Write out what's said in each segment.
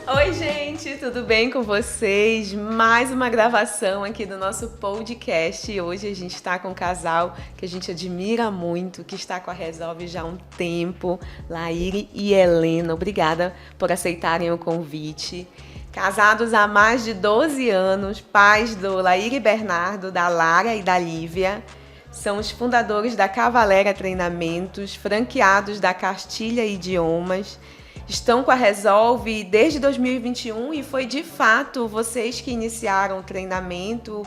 Oi, gente, tudo bem com vocês? Mais uma gravação aqui do nosso podcast. Hoje a gente está com um casal que a gente admira muito, que está com a Resolve já há um tempo, Laíre e Helena. Obrigada por aceitarem o convite. Casados há mais de 12 anos, pais do Laíre e Bernardo, da Lara e da Lívia. São os fundadores da Cavalera Treinamentos, franqueados da Castilha Idiomas. Estão com a Resolve desde 2021 e foi de fato vocês que iniciaram o treinamento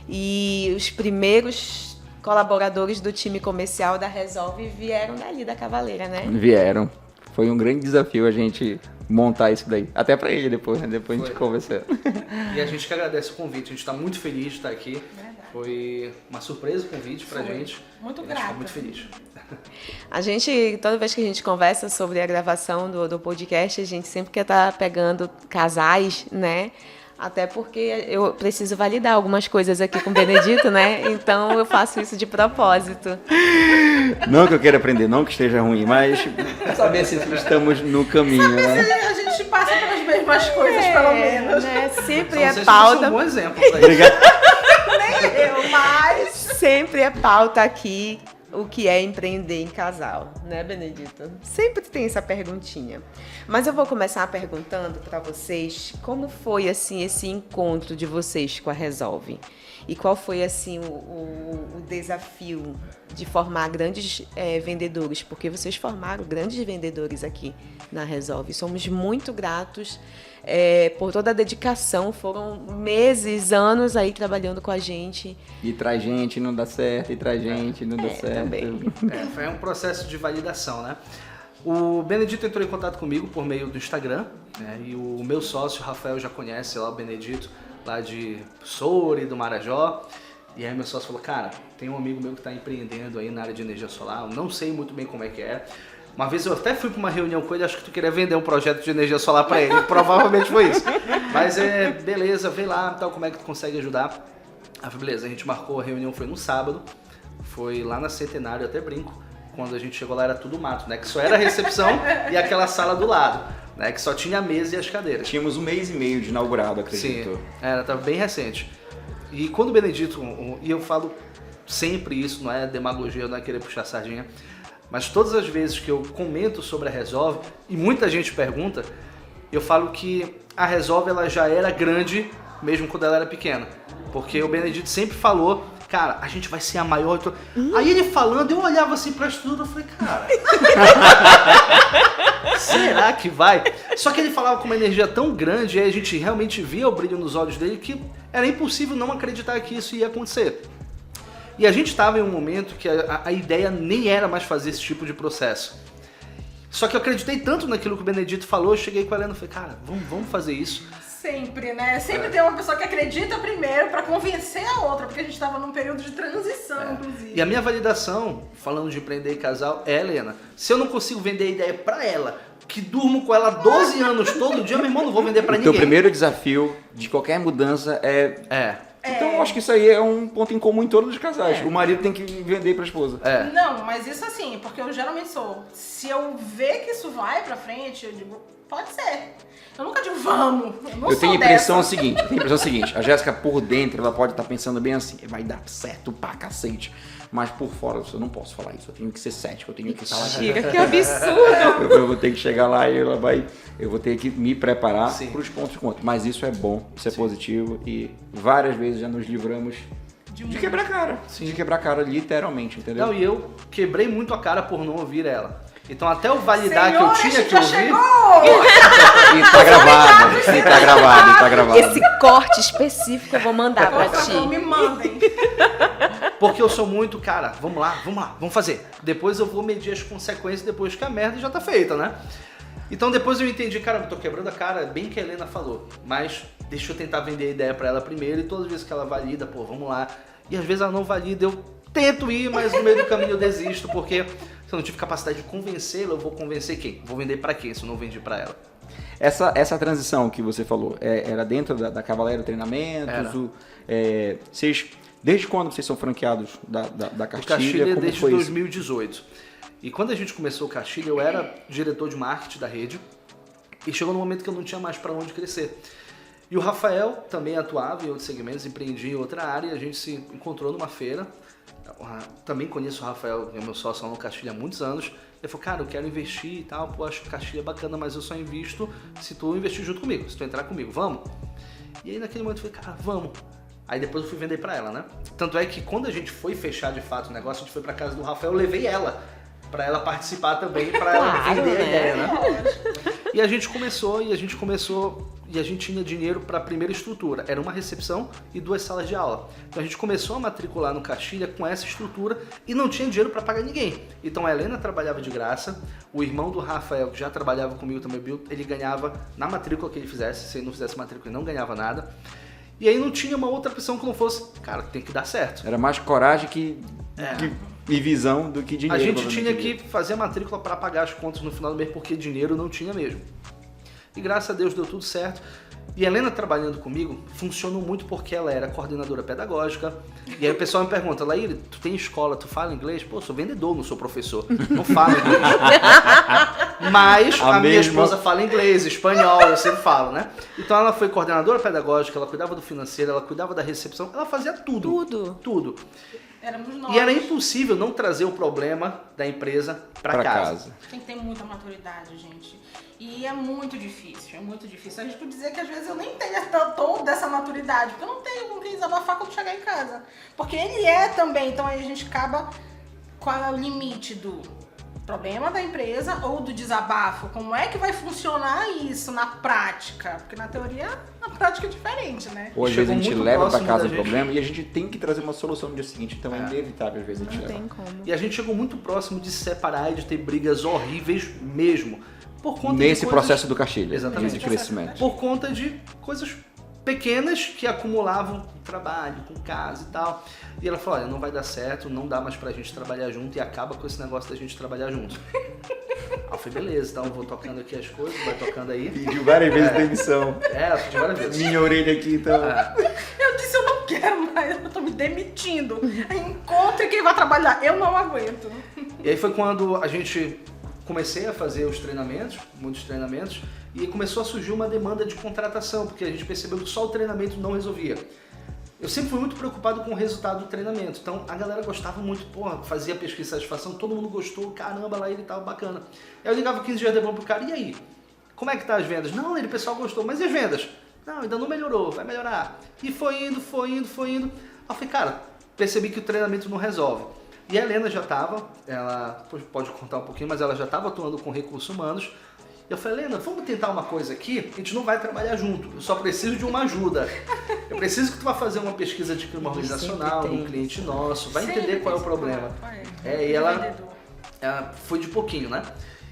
e os primeiros colaboradores do time comercial da Resolve vieram dali da Cavaleira, né? Vieram. Foi um grande desafio a gente montar isso daí. Até pra ele depois, né? Depois a gente conversou. E a gente que agradece o convite, a gente está muito feliz de estar aqui. Verdade. Foi uma surpresa o convite pra gente. Muito grata. A gente ficou muito feliz. A gente, toda vez que a gente conversa sobre a gravação do podcast, a gente sempre quer estar pegando casais, né? Até porque eu preciso validar algumas coisas aqui com o Benedito, né? Então eu faço isso de propósito. Não que eu queira aprender, não que esteja ruim, mas saber se estamos no caminho, saber né? se a gente passa pelas mesmas coisas, pelo menos. Né? Sempre Então, é vocês pauta. são um bom exemplo pra isso. Obrigado. Nem eu, mas... Sempre é pauta aqui o que é empreender em casal, né, Benedito? Sempre tem essa perguntinha. Mas eu vou começar perguntando para vocês como foi assim esse encontro de vocês com a Resolve e qual foi assim o desafio de formar grandes vendedores, porque vocês formaram grandes vendedores aqui na Resolve. Somos muito gratos por toda a dedicação, foram meses, anos aí trabalhando com a gente. E traz gente, não dá certo, e traz gente, não dá certo. Também. Foi um processo de validação, né? O Benedito entrou em contato comigo por meio do Instagram, né? E o meu sócio, Rafael, já conhece lá o Benedito, lá de Soure, do Marajó. E aí meu sócio falou, cara, tem um amigo meu que está empreendendo aí na área de energia solar, eu não sei muito bem como é que é. Uma vez eu até fui para uma reunião com ele, acho que tu queria vender um projeto de energia solar para ele, provavelmente foi isso. Mas beleza, vê lá, tal, como é que tu consegue ajudar. Aí beleza, a gente marcou, a reunião foi no sábado, foi lá na Centenário, eu até brinco, quando a gente chegou lá era tudo mato, né, que só era a recepção e aquela sala do lado, né, que só tinha a mesa e as cadeiras. Tínhamos 1 mês e meio de inaugurado, acredito. Sim, tava bem recente. E quando o Benedito, e eu falo sempre isso, não é demagogia, não é querer puxar sardinha, mas todas as vezes que eu comento sobre a Resolve, e muita gente pergunta, eu falo que a Resolve ela já era grande mesmo quando ela era pequena. Porque o Benedito sempre falou, cara, a gente vai ser a maior. Aí ele falando, eu olhava assim pra estrutura e falei, cara, será que vai? Só que ele falava com uma energia tão grande, e aí a gente realmente via o brilho nos olhos dele, que era impossível não acreditar que isso ia acontecer. E a gente estava em um momento que a ideia nem era mais fazer esse tipo de processo. Só que eu acreditei tanto naquilo que o Benedito falou, eu cheguei com a Helena e falei, cara, vamos fazer isso. Sempre, né? Sempre tem uma pessoa que acredita primeiro pra convencer a outra, porque a gente tava num período de transição, inclusive. E a minha validação, falando de empreender em casal, é, Helena, se eu não consigo vender a ideia pra ela, que durmo com ela 12 anos todo dia, meu irmão, não vou vender pra ninguém. O teu primeiro desafio de qualquer mudança Então eu acho que isso aí é um ponto em comum em todos os casais. O marido tem que vender pra esposa. Não, mas isso assim, porque eu geralmente sou. Se eu ver que isso vai pra frente, eu digo, pode ser. Eu nunca digo, vamos. Eu tenho a impressão seguinte, a Jéssica por dentro, ela pode estar pensando bem assim, vai dar certo pra cacete. Mas por fora, eu não posso falar isso, eu tenho que ser cético, eu tenho que estar lá. Mentira, que absurdo! Eu vou ter que chegar lá e eu vou ter que me preparar para os pontos de conta. Mas isso é bom, isso é positivo e várias vezes já nos livramos de quebrar a cara. De quebrar a cara, literalmente, entendeu? Não, e eu quebrei muito a cara por não ouvir ela. Então até eu validar Senhor, que eu tinha que já ouvir... chegou! E tá gravado. Esse corte específico eu vou mandar pra ti. Me mandem. Porque eu sou muito, cara, vamos lá, vamos fazer. Depois eu vou medir as consequências depois que a merda já tá feita, né? Então depois eu entendi, cara, eu tô quebrando a cara, bem que a Helena falou. Mas deixa eu tentar vender a ideia pra ela primeiro e todas as vezes que ela valida, pô, vamos lá. E às vezes ela não valida, eu tento ir, mas no meio do caminho eu desisto, porque se eu não tive capacidade de convencê-la, eu vou convencer quem? Vou vender pra quem se eu não vendi pra ela? Essa transição que você falou, era dentro da Cavaleira Treinamentos? Desde quando vocês são franqueados da Castilha? O Castilha como desde foi 2018. E quando a gente começou o Castilha, eu era diretor de marketing da rede. E chegou num momento que eu não tinha mais para onde crescer. E o Rafael também atuava em outros segmentos, empreendia em outra área, e a gente se encontrou numa feira. Também conheço o Rafael, que é meu sócio lá no Castilho há muitos anos. Ele falou, cara, eu quero investir e tal, pô, acho que o Castilho é bacana, mas eu só invisto se tu investir junto comigo, se tu entrar comigo, vamos? E aí naquele momento eu falei, cara, vamos. Aí depois eu fui vender pra ela, né? Tanto é que quando a gente foi fechar de fato o negócio, a gente foi pra casa do Rafael, eu levei ela pra ela participar também, pra ela vender a ideia, né? E a gente começou, e a gente tinha dinheiro para a primeira estrutura. Era uma recepção e 2 salas de aula. Então a gente começou a matricular no Castilha com essa estrutura e não tinha dinheiro para pagar ninguém. Então a Helena trabalhava de graça, o irmão do Rafael, que já trabalhava comigo também, ele ganhava na matrícula que ele fizesse. Se ele não fizesse matrícula, ele não ganhava nada. E aí não tinha uma outra opção que não fosse, cara, tem que dar certo. Era mais coragem e visão do que dinheiro. A gente tinha que fazer a matrícula para pagar as contas no final do mês, porque dinheiro não tinha mesmo. E graças a Deus deu tudo certo. E a Helena trabalhando comigo funcionou muito porque ela era coordenadora pedagógica. E aí o pessoal me pergunta, Laíra, tu tem escola, tu fala inglês? Pô, sou vendedor, não sou professor. Não falo inglês. Mas a minha esposa fala inglês, espanhol, eu sempre falo, né? Então ela foi coordenadora pedagógica, ela cuidava do financeiro, ela cuidava da recepção, ela fazia tudo. Tudo. Éramos nós. E era impossível não trazer o problema da empresa para casa. Tem que ter muita maturidade, gente. E é muito difícil, A gente pode dizer que às vezes eu nem tenho toda essa maturidade, porque eu não tenho com quem desabafar quando chegar em casa. Porque ele é também, então aí a gente acaba com o limite do problema da empresa ou do desabafo. Como é que vai funcionar isso na prática? Porque na teoria, na prática é diferente, né? Ou às vezes a gente leva para casa o problema e a gente tem que trazer uma solução no dia seguinte, então é inevitável às vezes a gente levar. Não tem como. E a gente chegou muito próximo de separar e de ter brigas horríveis mesmo. Por conta Nesse de processo do Castilho. Exatamente. De crescimento. Por conta de coisas pequenas que acumulavam com trabalho, com casa e tal. E ela falou, olha, não vai dar certo, não dá mais pra gente trabalhar junto e acaba com esse negócio da gente trabalhar junto. Aí eu falei, beleza, então eu vou tocando aqui as coisas, vai tocando aí. Pediu várias vezes demissão. Eu pedi várias vezes. Minha orelha aqui, então. Eu disse, eu não quero mais, eu tô me demitindo. Aí encontre quem vai trabalhar, eu não aguento. E aí foi quando a gente comecei a fazer os treinamentos, muitos treinamentos, e começou a surgir uma demanda de contratação, porque a gente percebeu que só o treinamento não resolvia. Eu sempre fui muito preocupado com o resultado do treinamento, então a galera gostava muito, fazia pesquisa de satisfação, todo mundo gostou, caramba, lá ele tava bacana. Aí eu ligava 15 dias depois pro cara, e aí? Como é que tá as vendas? Não, o pessoal gostou, mas e as vendas? Não, ainda não melhorou, vai melhorar. E foi indo. Aí eu falei, cara, percebi que o treinamento não resolve. E a Helena já estava, ela pode contar um pouquinho, mas ela já estava atuando com recursos humanos. Eu falei, Helena, vamos tentar uma coisa aqui, a gente não vai trabalhar junto, eu só preciso de uma ajuda. Eu preciso que tu vá fazer uma pesquisa de clima organizacional num cliente nosso, vai entender qual é o problema. E ela foi de pouquinho, né?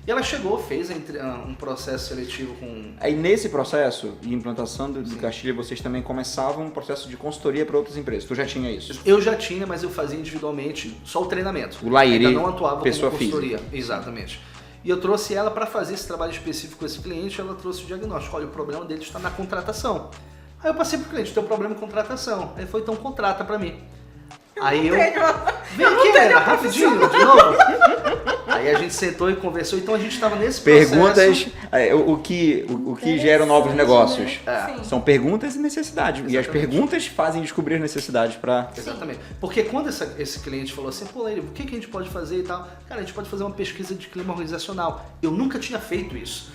E ela chegou, fez um processo seletivo com... Aí nesse processo de implantação do Castilha, vocês também começavam um processo de consultoria para outras empresas. Tu já tinha isso? Eu já tinha, mas eu fazia individualmente, só o treinamento. O Laíri, ainda não atuava pessoa como consultoria. física. Exatamente. E eu trouxe ela para fazer esse trabalho específico com esse cliente, ela trouxe o diagnóstico. Olha, o problema dele está na contratação. Aí eu passei pro cliente, teu problema é contratação. Aí foi, então contrata para mim. Aí eu... Vem aqui, Helena, rapidinho, de novo. Aí a gente sentou e conversou, então a gente estava nesse processo... Perguntas, o que gera novos negócios. Né? São perguntas e necessidades. Exatamente. E as perguntas fazem descobrir as necessidades para... Exatamente. Porque quando esse cliente falou assim, pô, Leire, o que a gente pode fazer e tal? Cara, a gente pode fazer uma pesquisa de clima organizacional. Eu nunca tinha feito isso.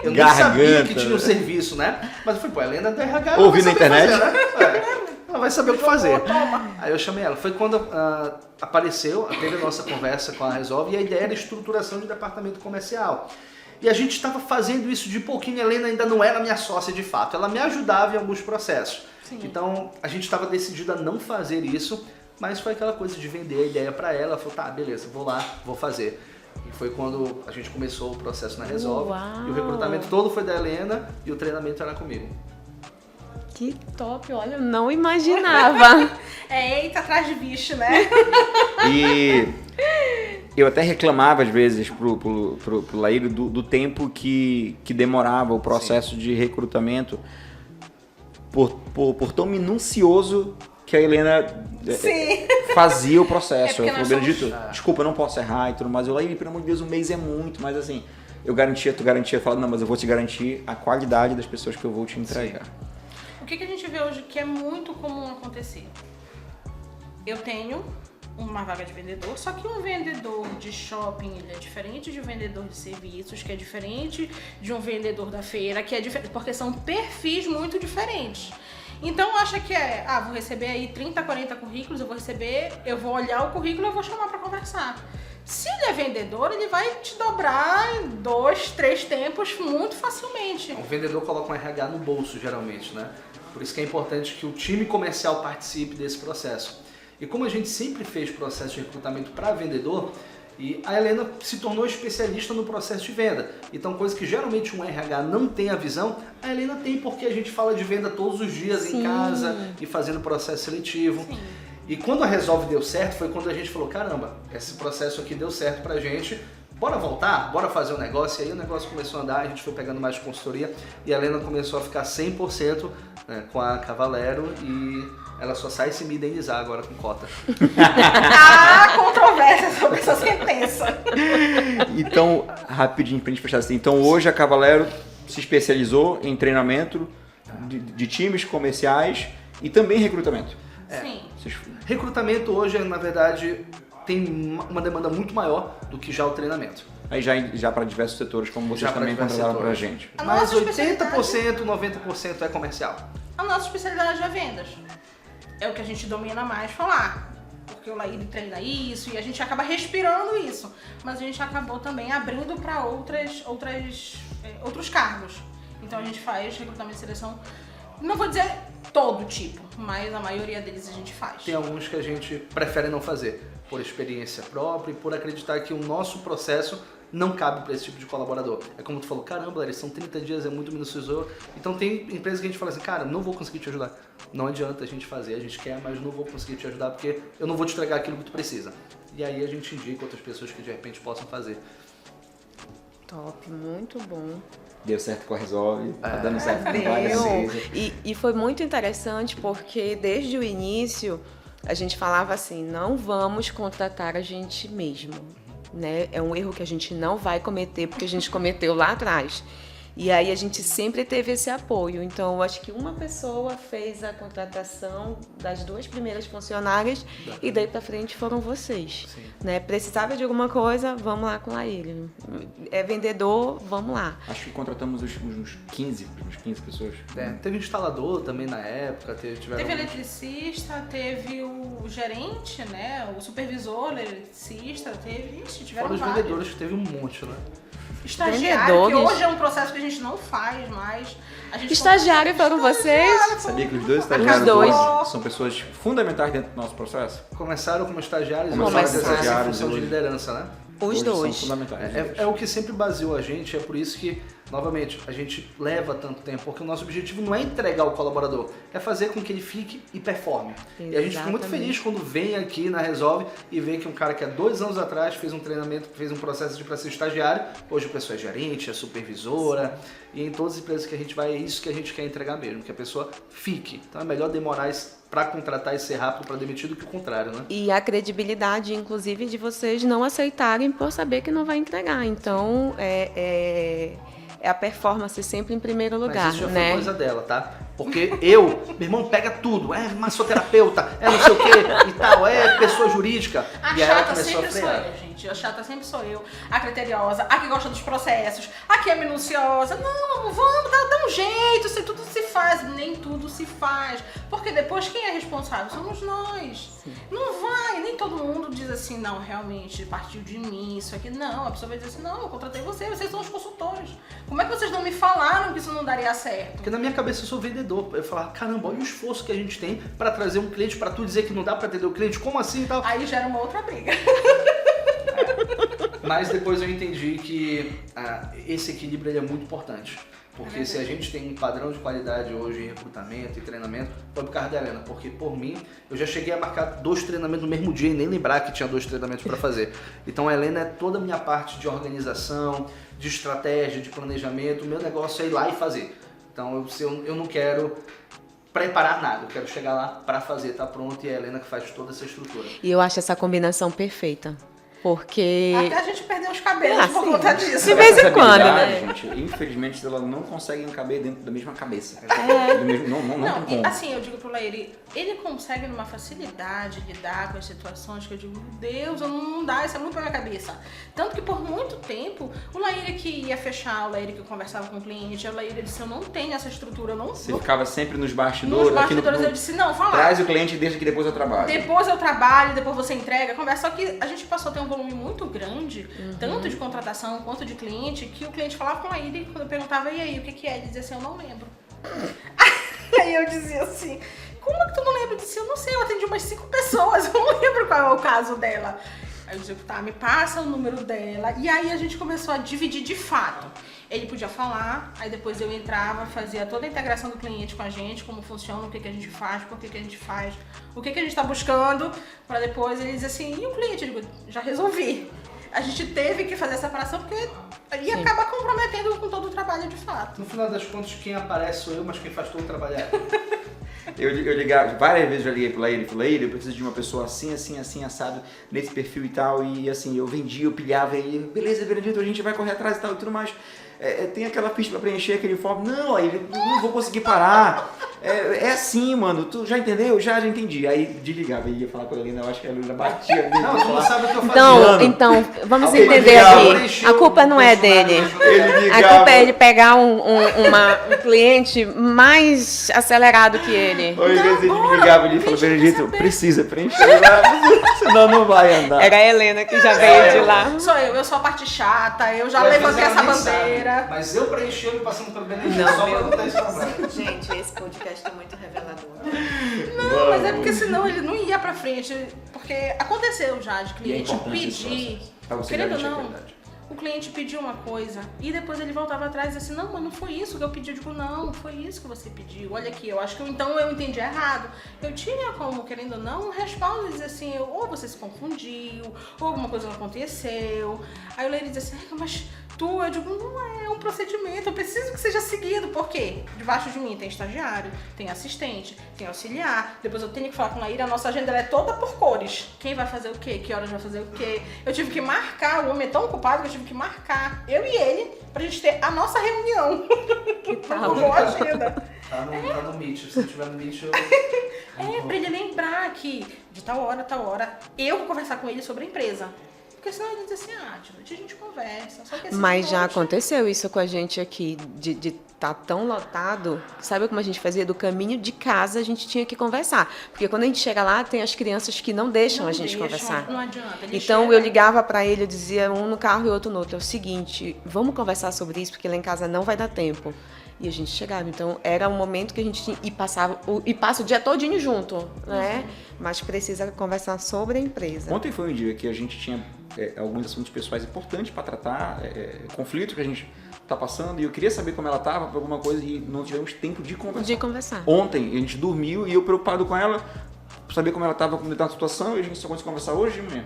Eu nem sabia que tinha um serviço, né? Mas eu falei, pô, a Helena do RH... Ouvi na internet. Fazer, né? Ela vai saber o que fazer. Aí eu chamei ela. Foi quando apareceu, teve a nossa conversa com a Resolve, e a ideia era estruturação de departamento comercial. E a gente estava fazendo isso de pouquinho. A Helena ainda não era minha sócia de fato. Ela me ajudava em alguns processos. Sim. Então a gente estava decidido a não fazer isso, mas foi aquela coisa de vender a ideia para ela. Ela falou, tá, beleza, vou lá, vou fazer. E foi quando a gente começou o processo na Resolve. Uau. E o recrutamento todo foi da Helena e o treinamento era comigo. Que top, olha, eu não imaginava. Eita, atrás de bicho, né? E eu até reclamava às vezes pro Laíro do tempo que demorava o processo de recrutamento por tão minucioso que a Helena fazia o processo. Eu falei, Benedito, desculpa, eu não posso errar e tudo mais. Eu, Laíro, pelo amor de Deus, um mês é muito, mas assim... tu garantia, eu falo, não, mas eu vou te garantir a qualidade das pessoas que eu vou te entregar. Sim. O que a gente vê hoje que é muito comum acontecer? Eu tenho uma vaga de vendedor, só que um vendedor de shopping ele é diferente de um vendedor de serviços, que é diferente de um vendedor da feira, que é diferente, porque são perfis muito diferentes. Então acha que vou receber aí 30, 40 currículos, eu vou olhar o currículo e eu vou chamar para conversar. Se ele é vendedor, ele vai te dobrar em 2, 3 tempos muito facilmente. O vendedor coloca um RH no bolso, geralmente, né? Por isso que é importante que o time comercial participe desse processo. E como a gente sempre fez processo de recrutamento para vendedor, e a Helena se tornou especialista no processo de venda. Então, coisa que geralmente um RH não tem a visão, a Helena tem, porque a gente fala de venda todos os dias Sim. em casa e fazendo processo seletivo. Sim. E quando a Resolve deu certo, foi quando a gente falou, caramba, esse processo aqui deu certo pra gente, bora voltar, bora fazer um negócio. E aí o negócio começou a andar, a gente foi pegando mais consultoria e a Helena começou a ficar 100% com a Cavalero e ela só sai se me indenizar agora com cota. Há controvérsia sobre essa sentença. Então, rapidinho pra gente fechar assim. Então hoje a Cavalero se especializou em treinamento de times comerciais e também recrutamento. Sim. Recrutamento hoje, na verdade, tem uma demanda muito maior do que já o treinamento. Aí já para diversos setores, como vocês também contrataram pra gente. Mas 80%, 90% é comercial. A nossa especialidade é vendas. É o que a gente domina mais falar. Porque o Laíde treina isso e a gente acaba respirando isso. Mas a gente acabou também abrindo para outros cargos. Então a gente faz recrutamento e seleção, não vou dizer todo tipo, mas a maioria deles a gente faz. Tem alguns que a gente prefere não fazer, por experiência própria e por acreditar que o nosso processo não cabe para esse tipo de colaborador. É como tu falou, caramba, eles são 30 dias, é muito minucioso. Então tem empresas que a gente fala assim, cara, não vou conseguir te ajudar. Não adianta a gente fazer, a gente quer, mas não vou conseguir te ajudar porque eu não vou te entregar aquilo que tu precisa. E aí a gente indica outras pessoas que de repente possam fazer. Top, muito bom. Deu certo com a Resolve, tá dando certo com e foi muito interessante porque desde o início a gente falava assim, não vamos contratar a gente mesmo, né? É um erro que a gente não vai cometer porque a gente cometeu lá atrás. E aí a gente sempre teve esse apoio. Então, eu acho que uma pessoa fez a contratação das 2 primeiras funcionárias e daí pra frente foram vocês. Né? Precisava de alguma coisa, vamos lá com ele. É vendedor, vamos lá. Acho que contratamos uns 15 pessoas. Teve instalador também na época. Teve eletricista, teve o gerente, né? O supervisor, o eletricista, tiveram vários. Fora os vendedores, que teve um monte, né? Estagiário, que hoje é um processo que a gente não faz mais. Estagiário foram vocês? Sabia que os 2 estagiários são pessoas fundamentais dentro do nosso processo? Começaram como estagiários e começaram em função de liderança, né? Os dois. São fundamentais. É o que sempre baseou a gente, é por isso que, novamente, a gente leva tanto tempo, porque o nosso objetivo não é entregar o colaborador, é fazer com que ele fique e performe. Exatamente. E a gente fica muito feliz quando vem aqui na Resolve e vê que um cara que há 2 anos atrás fez um treinamento, fez um processo para ser estagiário, hoje a pessoa é gerente, é supervisora, e em todas as empresas que a gente vai, é isso que a gente quer entregar mesmo, que a pessoa fique. Então é melhor demorar para contratar e ser rápido para demitir do que o contrário, né? E a credibilidade, inclusive, de vocês não aceitarem por saber que não vai entregar. Então, é a performance sempre em primeiro lugar, mas isso já né? foi coisa dela, tá? Porque meu irmão pega tudo, é massoterapeuta, é não sei o que e tal, é pessoa jurídica. A e chata sempre sou eu, gente. A chata sempre sou eu. A criteriosa, a que gosta dos processos, a que é minuciosa. Não, vamos, dá um jeito, se tudo se faz. Nem tudo se faz. Porque depois quem é responsável somos nós. Sim. Não vai, nem todo mundo diz assim, não, realmente, partiu de mim, isso aqui. Não, a pessoa vai dizer assim, não, eu contratei vocês são os consultores. Como é que vocês não me falaram que isso não daria certo? Porque na minha cabeça eu sou vendedor. Eu falava, caramba, olha o esforço que a gente tem para trazer um cliente, para tu dizer que não dá para atender o cliente, como assim e tal? Aí gera uma outra briga. Mas depois eu entendi que esse equilíbrio ele é muito importante. Porque se a gente tem um padrão de qualidade hoje em recrutamento e treinamento, foi por causa da Helena. Porque por mim, eu já cheguei a marcar 2 treinamentos no mesmo dia e nem lembrar que tinha 2 treinamentos para fazer. Então a Helena é toda a minha parte de organização, de estratégia, de planejamento. O meu negócio é ir lá e fazer. Então eu não quero preparar nada, eu quero chegar lá para fazer, tá pronto, e é a Helena que faz toda essa estrutura. E eu acho essa combinação perfeita. Porque... Até a gente perdeu os cabelos por conta disso. De vez em quando, né? Gente, infelizmente, elas não conseguem caber dentro da mesma cabeça. Não, tem como. Assim, eu digo pro Laíri, ele consegue numa facilidade lidar com as situações que eu digo, meu Deus, não dá, isso é muito pra minha cabeça. Tanto que por muito tempo, o Laíri que ia fechar, o Laíri que conversava com o cliente, o Laíri disse, eu não tenho essa estrutura, eu não... Você ficava sempre nos bastidores. Nos bastidores, eu disse, não, fala. Traz o cliente e deixa que depois eu trabalho. Depois eu trabalho, depois você entrega, conversa. Só que a gente passou a ter um volume muito grande, tanto de contratação quanto de cliente, que o cliente falava com a Laíri, quando eu perguntava, e aí, o que é? Ele dizia assim, eu não lembro. Aí eu dizia assim, como é que tu não lembra? Eu disse, eu não sei, eu atendi umas 5 pessoas, eu não lembro qual é o caso dela. Aí eu disse, tá, me passa o número dela. E aí a gente começou a dividir de fato. Ele podia falar, aí depois eu entrava, fazia toda a integração do cliente com a gente, como funciona, o que a gente faz, por que a gente faz, o que a gente tá buscando, pra depois ele dizer assim, e o cliente? Eu digo, já resolvi. A gente teve que fazer a separação porque ia acabar comprometendo com todo o trabalho de fato. No final das contas, quem aparece sou eu, mas quem faz todo o trabalho é eu ligava, várias vezes eu liguei pro Laíri, eu preciso de uma pessoa assim, assado, nesse perfil e tal, e assim, eu vendia, eu pilhava ele, beleza, Benedito, a gente vai correr atrás e tal e tudo mais. Tem aquela ficha pra preencher, aquele form. Não, aí não vou conseguir parar. É assim, mano. Tu já entendeu? Já entendi. Aí desligava e ia falar com a Helena. Eu acho que a Helena batia. Não, tu não sabe o que eu fazia. Então, vamos entender aqui. A culpa não é dele. A culpa é ele pegar um cliente mais acelerado que ele. Hoje ele me ligava e falou, Benedito, precisa preencher lá, senão não vai andar. Era a Helena que já veio de lá. Sou eu sou a parte chata, eu já levantei essa bandeira. Mas eu preenchi ele passando pelo Benedito Não, só pra não ter esse problema. Gente, esse podcast é muito revelador. Não, mas é porque senão ele não ia pra frente. Porque aconteceu já de cliente pedir. Querendo ou não, o cliente pediu uma coisa e depois ele voltava atrás e disse assim, não, mas não foi isso que eu pedi. Eu digo, não, foi isso que você pediu. Olha aqui, eu acho que então eu entendi errado. Eu tinha como, querendo ou não, responder e dizer assim, ou você se confundiu, ou alguma coisa não aconteceu. Aí o Leire diz assim, mas eu digo, não é um procedimento, eu preciso que seja seguido. Por quê? Debaixo de mim tem estagiário, tem assistente, tem auxiliar. Depois eu tenho que falar com a Laíra, a nossa agenda é toda por cores. Quem vai fazer o quê? Que horas vai fazer o quê? Eu tive que marcar, o homem é tão ocupado que eu tive que marcar, eu e ele, pra gente ter a nossa reunião. Que tal? Agenda. Tá no Meet, se tiver no Meet eu... Pra ele lembrar que de tal hora, eu vou conversar com ele sobre a empresa. Porque senão ele diz assim, de noite a gente conversa. Só que mas já aconteceu isso com a gente aqui, de tá tão lotado, sabe como a gente fazia? Do caminho de casa a gente tinha que conversar. Porque quando a gente chega lá, tem as crianças que não deixam a gente conversar. Não adianta. Então eu ligava pra ele, eu dizia um no carro e outro no outro. É o seguinte, vamos conversar sobre isso, porque lá em casa não vai dar tempo. E a gente chegava, então era um momento que a gente tinha, e passa o dia todinho junto, né? Mas precisa conversar sobre a empresa. Ontem foi um dia que a gente tinha alguns assuntos pessoais importantes para tratar, conflitos que a gente tá passando, e eu queria saber como ela tava, por alguma coisa, e não tivemos tempo de conversar. Ontem, a gente dormiu e eu preocupado com ela, saber como ela tava, como estava a situação, e a gente só conseguiu conversar hoje de manhã.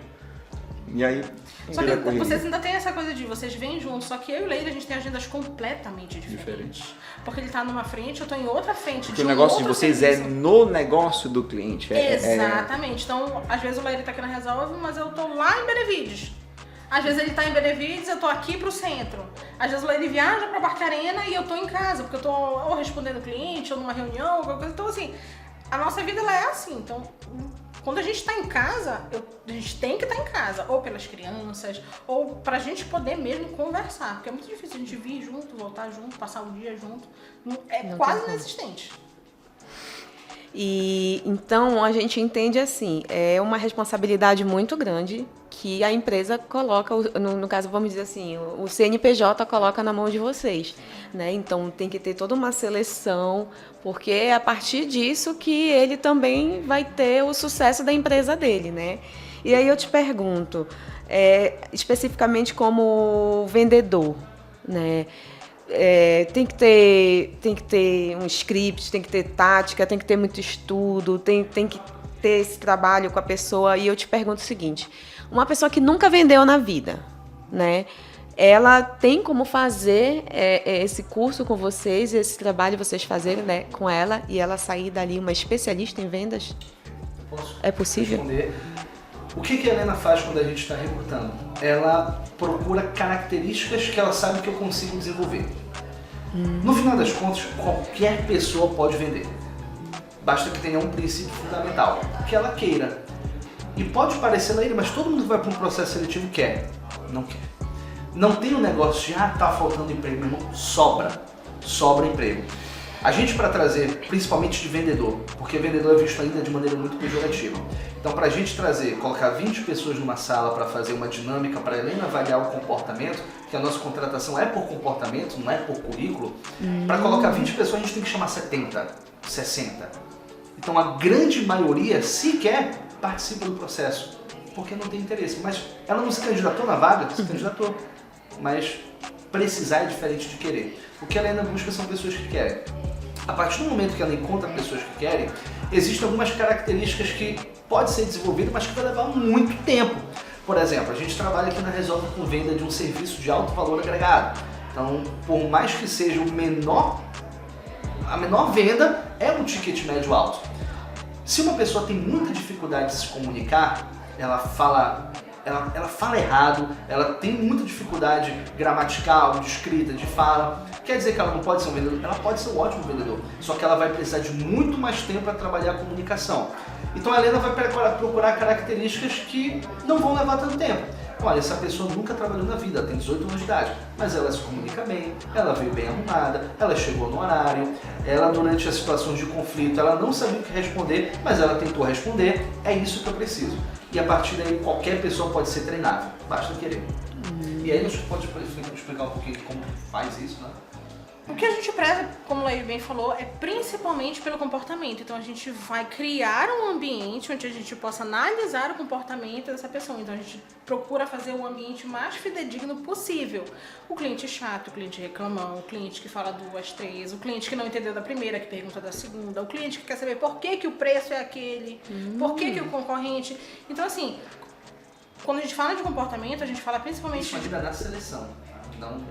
E aí, só que vocês ainda tem essa coisa de vocês vêm juntos, só que eu e o Leire a gente tem agendas completamente diferentes. Porque ele tá numa frente, eu tô em outra frente. Porque o negócio de vocês serviço. É no negócio do cliente. Exatamente. Então, às vezes o Leire tá aqui na Resolve, mas eu tô lá em Benevides. Às vezes ele tá em Benevides, eu tô aqui pro centro. Às vezes o Leire viaja pra Barca Arena e eu tô em casa, porque eu tô ou respondendo cliente, ou numa reunião, alguma coisa. Então, assim, a nossa vida ela é assim. Então, quando a gente está em casa, a gente tem que estar em casa, ou pelas crianças, ou pra gente poder mesmo conversar, porque é muito difícil a gente vir junto, voltar junto, passar o dia junto, não quase inexistente. E então a gente entende assim, é uma responsabilidade muito grande que a empresa coloca, no caso vamos dizer assim, o CNPJ coloca na mão de vocês, né? Então tem que ter toda uma seleção, porque é a partir disso que ele também vai ter o sucesso da empresa dele, né? E aí eu te pergunto, especificamente como vendedor, né? Tem que ter um script, tem que ter tática, tem que ter muito estudo, tem que ter esse trabalho com a pessoa. E eu te pergunto o seguinte, uma pessoa que nunca vendeu na vida, né? Ela tem como fazer esse curso com vocês, esse trabalho vocês fazerem, né, com ela, e ela sair dali uma especialista em vendas? Posso é possível? Responder. O que a Helena faz quando a gente está recrutando? Ela procura características que ela sabe que eu consigo desenvolver. No final das contas, qualquer pessoa pode vender. Basta que tenha um princípio fundamental, que ela queira. E pode parecer leira, mas todo mundo que vai para um processo seletivo quer. Não quer. Não tem um negócio de, tá faltando emprego, meu irmão. Sobra emprego. A gente, para trazer, principalmente de vendedor, porque vendedor é visto ainda de maneira muito pejorativa. Então, para a gente trazer, colocar 20 pessoas numa sala para fazer uma dinâmica, para a Helena avaliar o comportamento, que a nossa contratação é por comportamento, não é por currículo, para colocar 20 pessoas a gente tem que chamar 70, 60. Então, a grande maioria sequer participa do processo, porque não tem interesse. Mas ela não se candidatou na vaga? Se candidatou. Mas precisar é diferente de querer. O que a Helena busca são pessoas que querem. A partir do momento que ela encontra pessoas que querem, existem algumas características que pode ser desenvolvida, mas que vai levar muito tempo. Por exemplo, a gente trabalha aqui na Resolve com venda de um serviço de alto valor agregado. Então, por mais que seja a menor venda é um ticket médio alto. Se uma pessoa tem muita dificuldade de se comunicar, ela fala errado, ela tem muita dificuldade gramatical, de escrita, de fala. Quer dizer que ela não pode ser um vendedor? Ela pode ser um ótimo vendedor, só que ela vai precisar de muito mais tempo para trabalhar a comunicação. Então a Helena vai procurar características que não vão levar tanto tempo. Olha, essa pessoa nunca trabalhou na vida, ela tem 18 anos de idade, mas ela se comunica bem, ela veio bem arrumada, ela chegou no horário, ela durante as situações de conflito, ela não sabia o que responder, mas ela tentou responder, é isso que eu preciso. E a partir daí qualquer pessoa pode ser treinável, basta querer. E aí a gente pode explicar um pouquinho de como faz isso, né? O que a gente preza, como o Laí bem falou, é principalmente pelo comportamento. Então a gente vai criar um ambiente onde a gente possa analisar o comportamento dessa pessoa. Então a gente procura fazer o ambiente mais fidedigno possível. O cliente chato, o cliente reclamão, o cliente que fala 2, 3, o cliente que não entendeu da primeira, que pergunta da segunda, o cliente que quer saber por que o preço é aquele, por que o concorrente. Então assim, quando a gente fala de comportamento, a gente fala principalmente... Isso ajuda na seleção.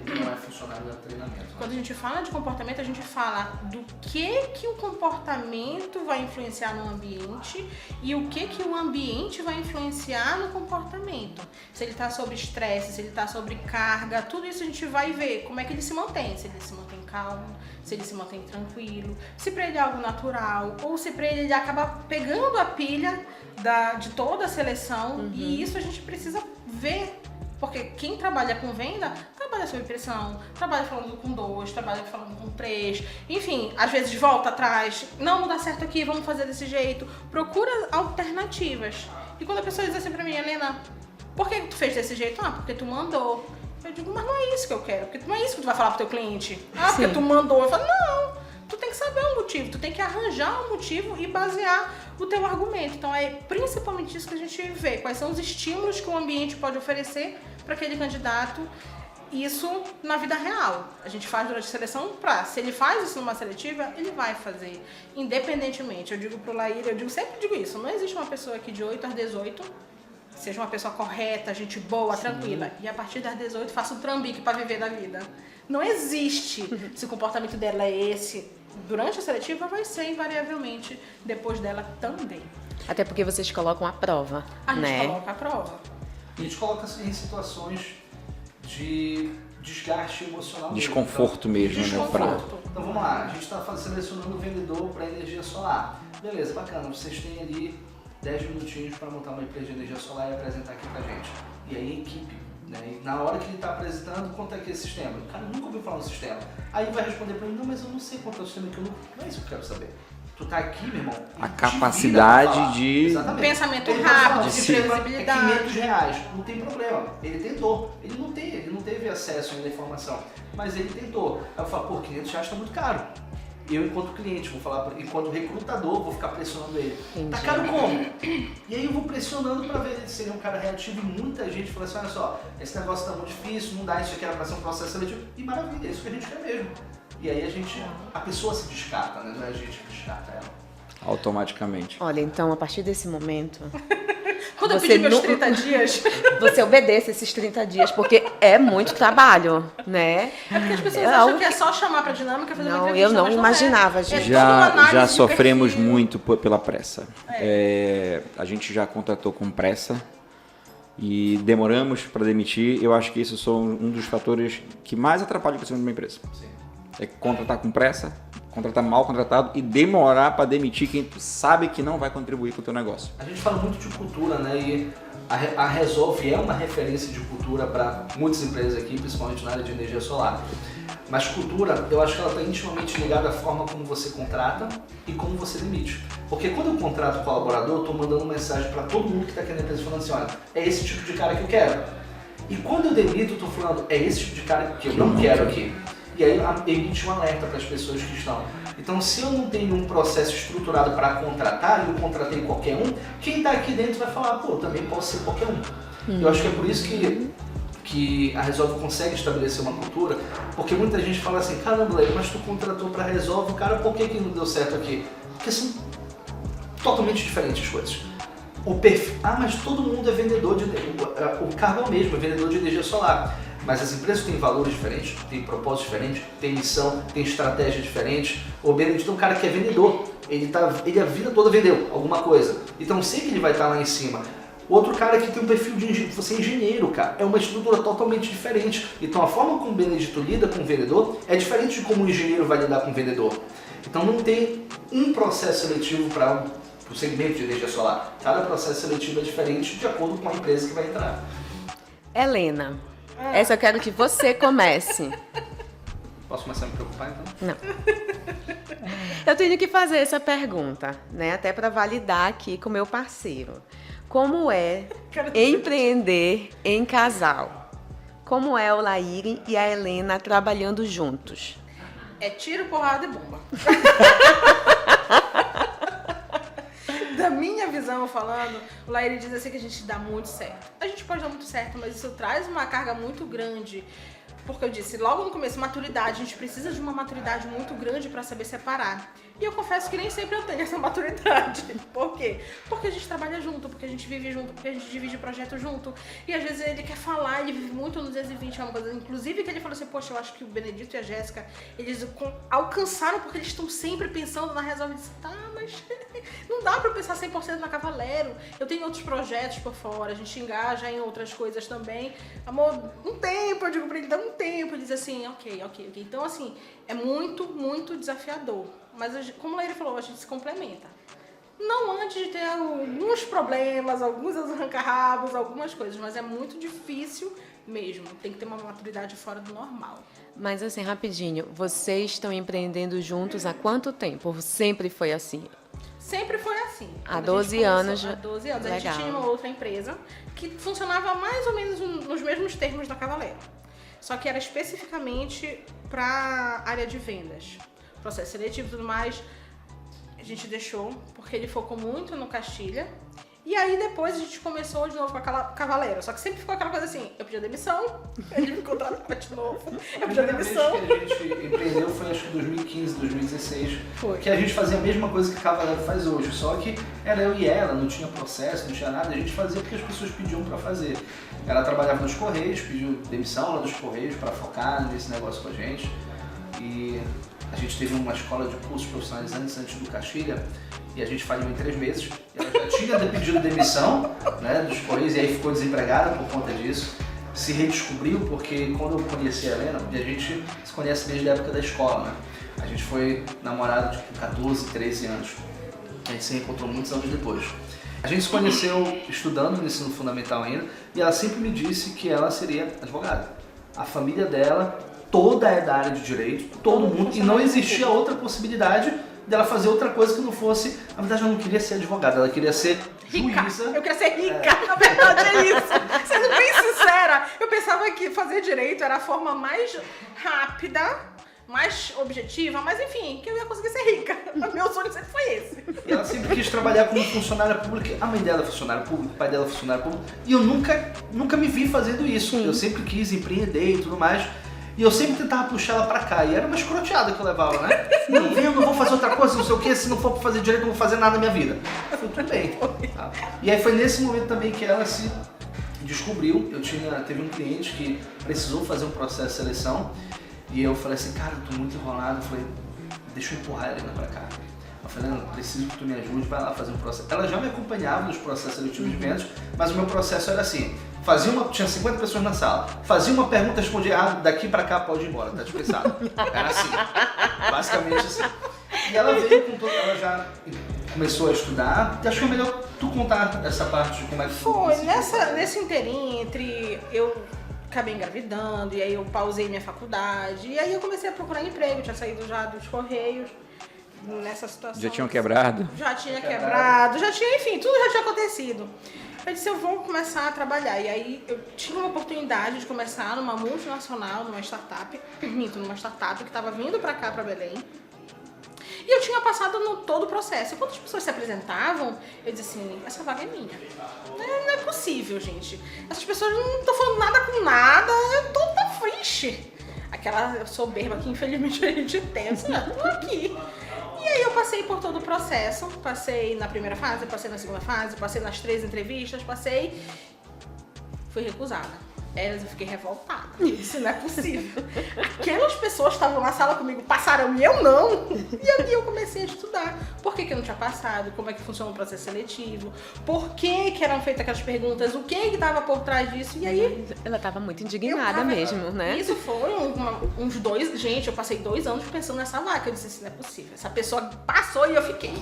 Ele não é funcionário do treinamento. Quando a gente fala de comportamento, a gente fala do que o comportamento vai influenciar no ambiente e o que o ambiente vai influenciar no comportamento. Se ele está sob estresse, se ele está sob carga, tudo isso a gente vai ver como é que ele se mantém. Se ele se mantém calmo, se ele se mantém tranquilo, se para ele é algo natural ou se para ele acaba pegando a pilha de toda a seleção. E isso a gente precisa ver. Porque quem trabalha com venda, trabalha sob pressão, trabalha falando com 2, trabalha falando com 3, enfim, às vezes volta atrás, não dá certo aqui, vamos fazer desse jeito, procura alternativas. E quando a pessoa diz assim pra mim, Helena, por que tu fez desse jeito? Porque tu mandou. Eu digo, mas não é isso que eu quero, porque não é isso que tu vai falar pro teu cliente. Porque tu mandou. Eu falo, não, tu tem que saber o motivo, tu tem que arranjar um motivo e basear o teu argumento. Então é principalmente isso que a gente vê, quais são os estímulos que o ambiente pode oferecer para aquele candidato, isso na vida real. A gente faz durante a seleção se ele faz isso numa seletiva, ele vai fazer, independentemente. Eu digo pro Laíra, sempre digo isso, não existe uma pessoa aqui de 8 às 18, seja uma pessoa correta, gente boa, tranquila, e a partir das 18 faça um trambique para viver da vida. Não existe. Se o comportamento dela é esse, durante a seletiva vai ser invariavelmente depois dela também. Até porque vocês colocam a prova, A gente né? coloca a prova. A gente coloca em situações de desgaste emocional. Desconforto mesmo, né? Então vamos lá, a gente está selecionando o vendedor para energia solar. Beleza, bacana, vocês têm ali 10 minutinhos para montar uma empresa de energia solar e apresentar aqui pra gente. E aí a equipe, né? E na hora que ele está apresentando, quanto é que é esse sistema? O cara nunca ouviu falar no sistema. Aí vai responder para mim, não, mas eu não sei quanto é o sistema que eu não é isso que eu quero saber. Tu tá aqui, meu irmão. A capacidade de... Exatamente. Pensamento rápido, de previsibilidade. É R$500, não tem problema. Ele tentou. Ele não teve acesso ainda à informação, mas ele tentou. Aí eu falo, pô, R$500 tá muito caro. Eu, enquanto cliente, vou falar, enquanto recrutador, vou ficar pressionando ele. Entendi. Tá caro como? E aí eu vou pressionando pra ver se ele é um cara reativo, e muita gente fala assim, olha só, esse negócio tá muito difícil, não dá, isso aqui era pra ser um processo seletivo. E maravilha, é isso que a gente quer mesmo. E aí a pessoa se descarta, né? Não é a gente que descarta ela. Automaticamente. Olha, então, a partir desse momento, Quando eu pedi meus 30 dias... Você obedeça esses 30 dias, porque é muito trabalho, né? É porque as pessoas acham que é só chamar pra dinâmica, fazer uma Não, entrevista, eu não mas imaginava, é. gente. Já sofremos muito pela pressa. A gente já contratou com pressa e demoramos para demitir. Eu acho que isso são um dos fatores que mais atrapalham o crescimento de uma empresa. Sim. É contratar com pressa, contratar mal contratado e demorar para demitir quem tu sabe que não vai contribuir com o teu negócio. A gente fala muito de cultura, né? E a Resolve é uma referência de cultura para muitas empresas aqui, principalmente na área de energia solar. Mas cultura, eu acho que ela está intimamente ligada à forma como você contrata e como você demite. Porque quando eu contrato um colaborador, eu estou mandando uma mensagem para todo mundo que está aqui na empresa falando assim, olha, é esse tipo de cara que eu quero. E quando eu demito, eu estou falando, é esse tipo de cara que eu não quero aqui. E aí emite um alerta para as pessoas que estão. Então, se eu não tenho um processo estruturado para contratar, e eu contratei qualquer um, quem está aqui dentro vai falar, pô, também posso ser qualquer um. Eu acho que é por isso que a Resolve consegue estabelecer uma cultura, porque muita gente fala assim, caramba, Leandro, mas tu contratou para a Resolve, cara, por que não deu certo aqui? Porque são totalmente diferentes as coisas. O perfil, mas todo mundo é vendedor de o cargo é o mesmo, é vendedor de energia solar. Mas as empresas têm valores diferentes, têm propósitos diferentes, têm missão, têm estratégia diferente. O Benedito é um cara que é vendedor, ele a vida toda vendeu alguma coisa, então sempre ele vai estar lá em cima. Outro cara que tem um perfil de engenheiro, você é engenheiro, cara, é uma estrutura totalmente diferente. Então a forma como o Benedito lida com o vendedor é diferente de como o engenheiro vai lidar com o vendedor. Então não tem um processo seletivo para o segmento de energia solar. Cada processo seletivo é diferente de acordo com a empresa que vai entrar. Helena, essa eu quero que você comece. Posso começar a me preocupar então? Não. Eu tenho que fazer essa pergunta, né? Até para validar aqui com o meu parceiro. Como é empreender em casal? Como é o Laíre e a Helena trabalhando juntos? É tiro, porrada e bomba. Da minha visão falando, o Laíre diz assim que a gente dá muito certo. A gente pode dar muito certo, mas isso traz uma carga muito grande. Porque eu disse, logo no começo, maturidade. A gente precisa de uma maturidade muito grande para saber separar. E eu confesso que nem sempre eu tenho essa maturidade. Por quê? Porque a gente trabalha junto, porque a gente vive junto, porque a gente divide o projeto junto. E às vezes ele quer falar, ele vive muito no 220, é uma coisa. Inclusive que ele falou assim, poxa, eu acho que o Benedito e a Jéssica, eles alcançaram porque eles estão sempre pensando na Resolve. Eu disse, tá, mas não dá pra pensar 100% na Cavaleiro. Eu tenho outros projetos por fora, a gente engaja em outras coisas também. Amor, um tempo, eu digo pra ele, dá um tempo. Ele diz assim, ok. Então, assim, é muito, muito desafiador. Mas, como ele falou, a gente se complementa. Não antes de ter alguns problemas, alguns arranca-rabos, algumas coisas, mas é muito difícil mesmo. Tem que ter uma maturidade fora do normal. Mas, assim, rapidinho, vocês estão empreendendo juntos há quanto tempo? Sempre foi assim? Sempre foi assim. Há 12 anos. Há 12 anos. A Legal. gente tinha uma outra empresa que funcionava mais ou menos nos mesmos termos da Cavaleiro. Só que era especificamente para a área de vendas. Processo seletivo e tudo mais, a gente deixou, porque ele focou muito no Castilha. E aí depois a gente começou de novo com aquela Cavaleiro. Só que sempre ficou aquela coisa assim, eu pedia demissão, ele me contratava de novo, eu pedia demissão. A primeira vez que a gente empreendeu foi acho que 2015, 2016. Foi. Que a gente fazia a mesma coisa que a Cavaleiro faz hoje, só que era eu e ela, não tinha processo, não tinha nada, a gente fazia porque as pessoas pediam para fazer. Ela trabalhava nos Correios, pediu demissão lá dos Correios para focar nesse negócio com a gente. E a gente teve uma escola de cursos profissionalizantes antes do Castilha e a gente faliu em 3 meses. Ela já tinha pedido demissão, né, dos Correios e aí ficou desempregada por conta disso. Se redescobriu porque quando eu conheci a Helena, e a gente se conhece desde a época da escola, né? A gente foi namorado com 14, 13 anos. A gente se encontrou muitos anos depois. A gente se conheceu estudando no ensino fundamental ainda e ela sempre me disse que ela seria advogada. A família dela toda é da área de direito, todo mundo, e não existia outra possibilidade dela fazer outra coisa que não fosse... Na verdade, ela não queria ser advogada, ela queria ser rica. juíza. Eu queria ser rica, na verdade é isso. Sendo bem sincera, eu pensava que fazer direito era a forma mais rápida, mais objetiva, mas enfim, que eu ia conseguir ser rica. Meu sonho sempre foi esse. E ela sempre quis trabalhar como funcionária pública. A mãe dela é funcionária pública, o pai dela é funcionário público. E eu nunca me vi fazendo isso. Sim. Eu sempre quis empreender e tudo mais. E eu sempre tentava puxar ela pra cá. E era uma escroteada que eu levava, né? Não, eu não vou fazer outra coisa, não sei o que. Se não for pra fazer direito, eu não vou fazer nada na minha vida. Eu falei, tudo bem. Tá? E aí foi nesse momento também que ela se descobriu. Teve um cliente que precisou fazer um processo de seleção. E eu falei assim, cara, eu tô muito enrolado. Eu falei, deixa eu empurrar a Helena pra cá. Eu falei, não, preciso que tu me ajude, vai lá fazer um processo. Ela já me acompanhava nos processos seletivos de vendas, mas o meu processo era assim, tinha 50 pessoas na sala, fazia uma pergunta, respondia, daqui pra cá pode ir embora, tá dispensado. Era assim, basicamente assim. E ela veio com todo, ela já começou a estudar, e acho que é melhor tu contar essa parte de como é que foi. Nesse inteirinho, entre eu acabei engravidando, e aí eu pausei minha faculdade, e aí eu comecei a procurar emprego, tinha saído já dos Correios, nessa situação. Já tinham quebrado? Já tinha quebrado, enfim, tudo já tinha acontecido. Eu disse, eu vou começar a trabalhar. E aí eu tinha uma oportunidade de começar numa multinacional, numa startup que estava vindo pra cá, pra Belém. E eu tinha passado no todo o processo. E quando as pessoas se apresentavam, eu disse assim, essa vaga é minha. Não é possível, gente. Essas pessoas não estão falando nada com nada, eu tô na frente. Aquela soberba que infelizmente a gente tem, eu disse, tô aqui. E aí eu passei por todo o processo, passei na primeira fase, passei na segunda fase, passei nas 3 entrevistas, fui recusada. Eu fiquei revoltada, eu disse, não é possível. Aquelas pessoas estavam na sala comigo, passaram e eu não. E aí eu comecei a estudar. Por que eu não tinha passado, como é que funciona o processo seletivo, por que eram feitas aquelas perguntas, o que estava por trás disso. E aí... Ela estava muito indignada mesmo, né? Isso foi uns 2... Gente, eu passei 2 anos pensando nessa vaca. Eu disse assim, não é possível. Essa pessoa passou e eu fiquei.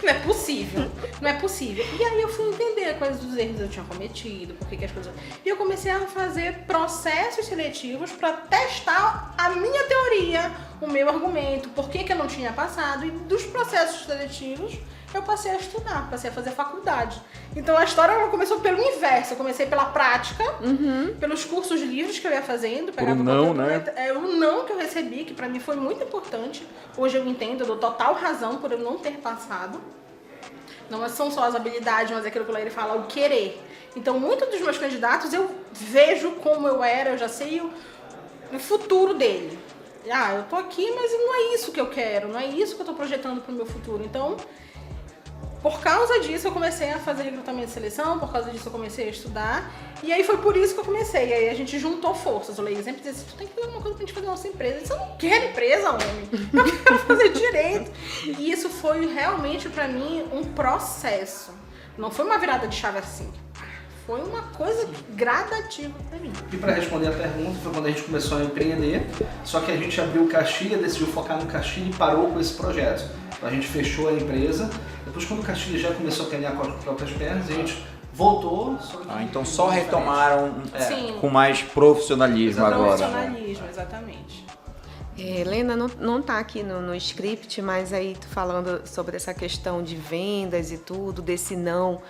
Não é possível, não é possível. E aí eu fui entender quais os erros eu tinha cometido, por que as coisas... E eu comecei a fazer processos seletivos para testar a minha teoria, o meu argumento, por que eu não tinha passado. E dos processos seletivos eu passei a estudar, passei a fazer faculdade. Então a história ela começou pelo inverso. Eu comecei pela prática, pelos cursos livres que eu ia fazendo. Por um não, né? O não que eu recebi, que pra mim foi muito importante. Hoje eu entendo, eu dou total razão por eu não ter passado. Não são só as habilidades, mas é aquilo que o Leire fala, o querer. Então muitos dos meus candidatos eu vejo como eu era, eu já sei o futuro dele. Eu tô aqui, mas não é isso que eu quero, não é isso que eu tô projetando pro meu futuro. Então... Por causa disso eu comecei a fazer recrutamento e seleção, por causa disso eu comecei a estudar. E aí foi por isso que eu comecei. E aí a gente juntou forças. O Leir sempre dizia assim, tu tem que fazer alguma coisa pra gente fazer a nossa empresa. Eu disse, eu não quero empresa, homem. Eu quero fazer direito. E isso foi realmente pra mim um processo. Não foi uma virada de chave assim. Foi uma coisa gradativa pra mim. E para responder a pergunta, foi quando a gente começou a empreender, só que a gente abriu o Castilha, decidiu focar no Castilha e parou com esse projeto. Então a gente fechou a empresa, depois quando o Castilha já começou a caminhar com as próprias pernas, a gente voltou. Então só retomaram com mais Exatamente. profissionalismo agora. Profissionalismo, exatamente. Helena, não tá aqui no script, mas aí tu falando sobre essa questão de vendas e tudo, desse não...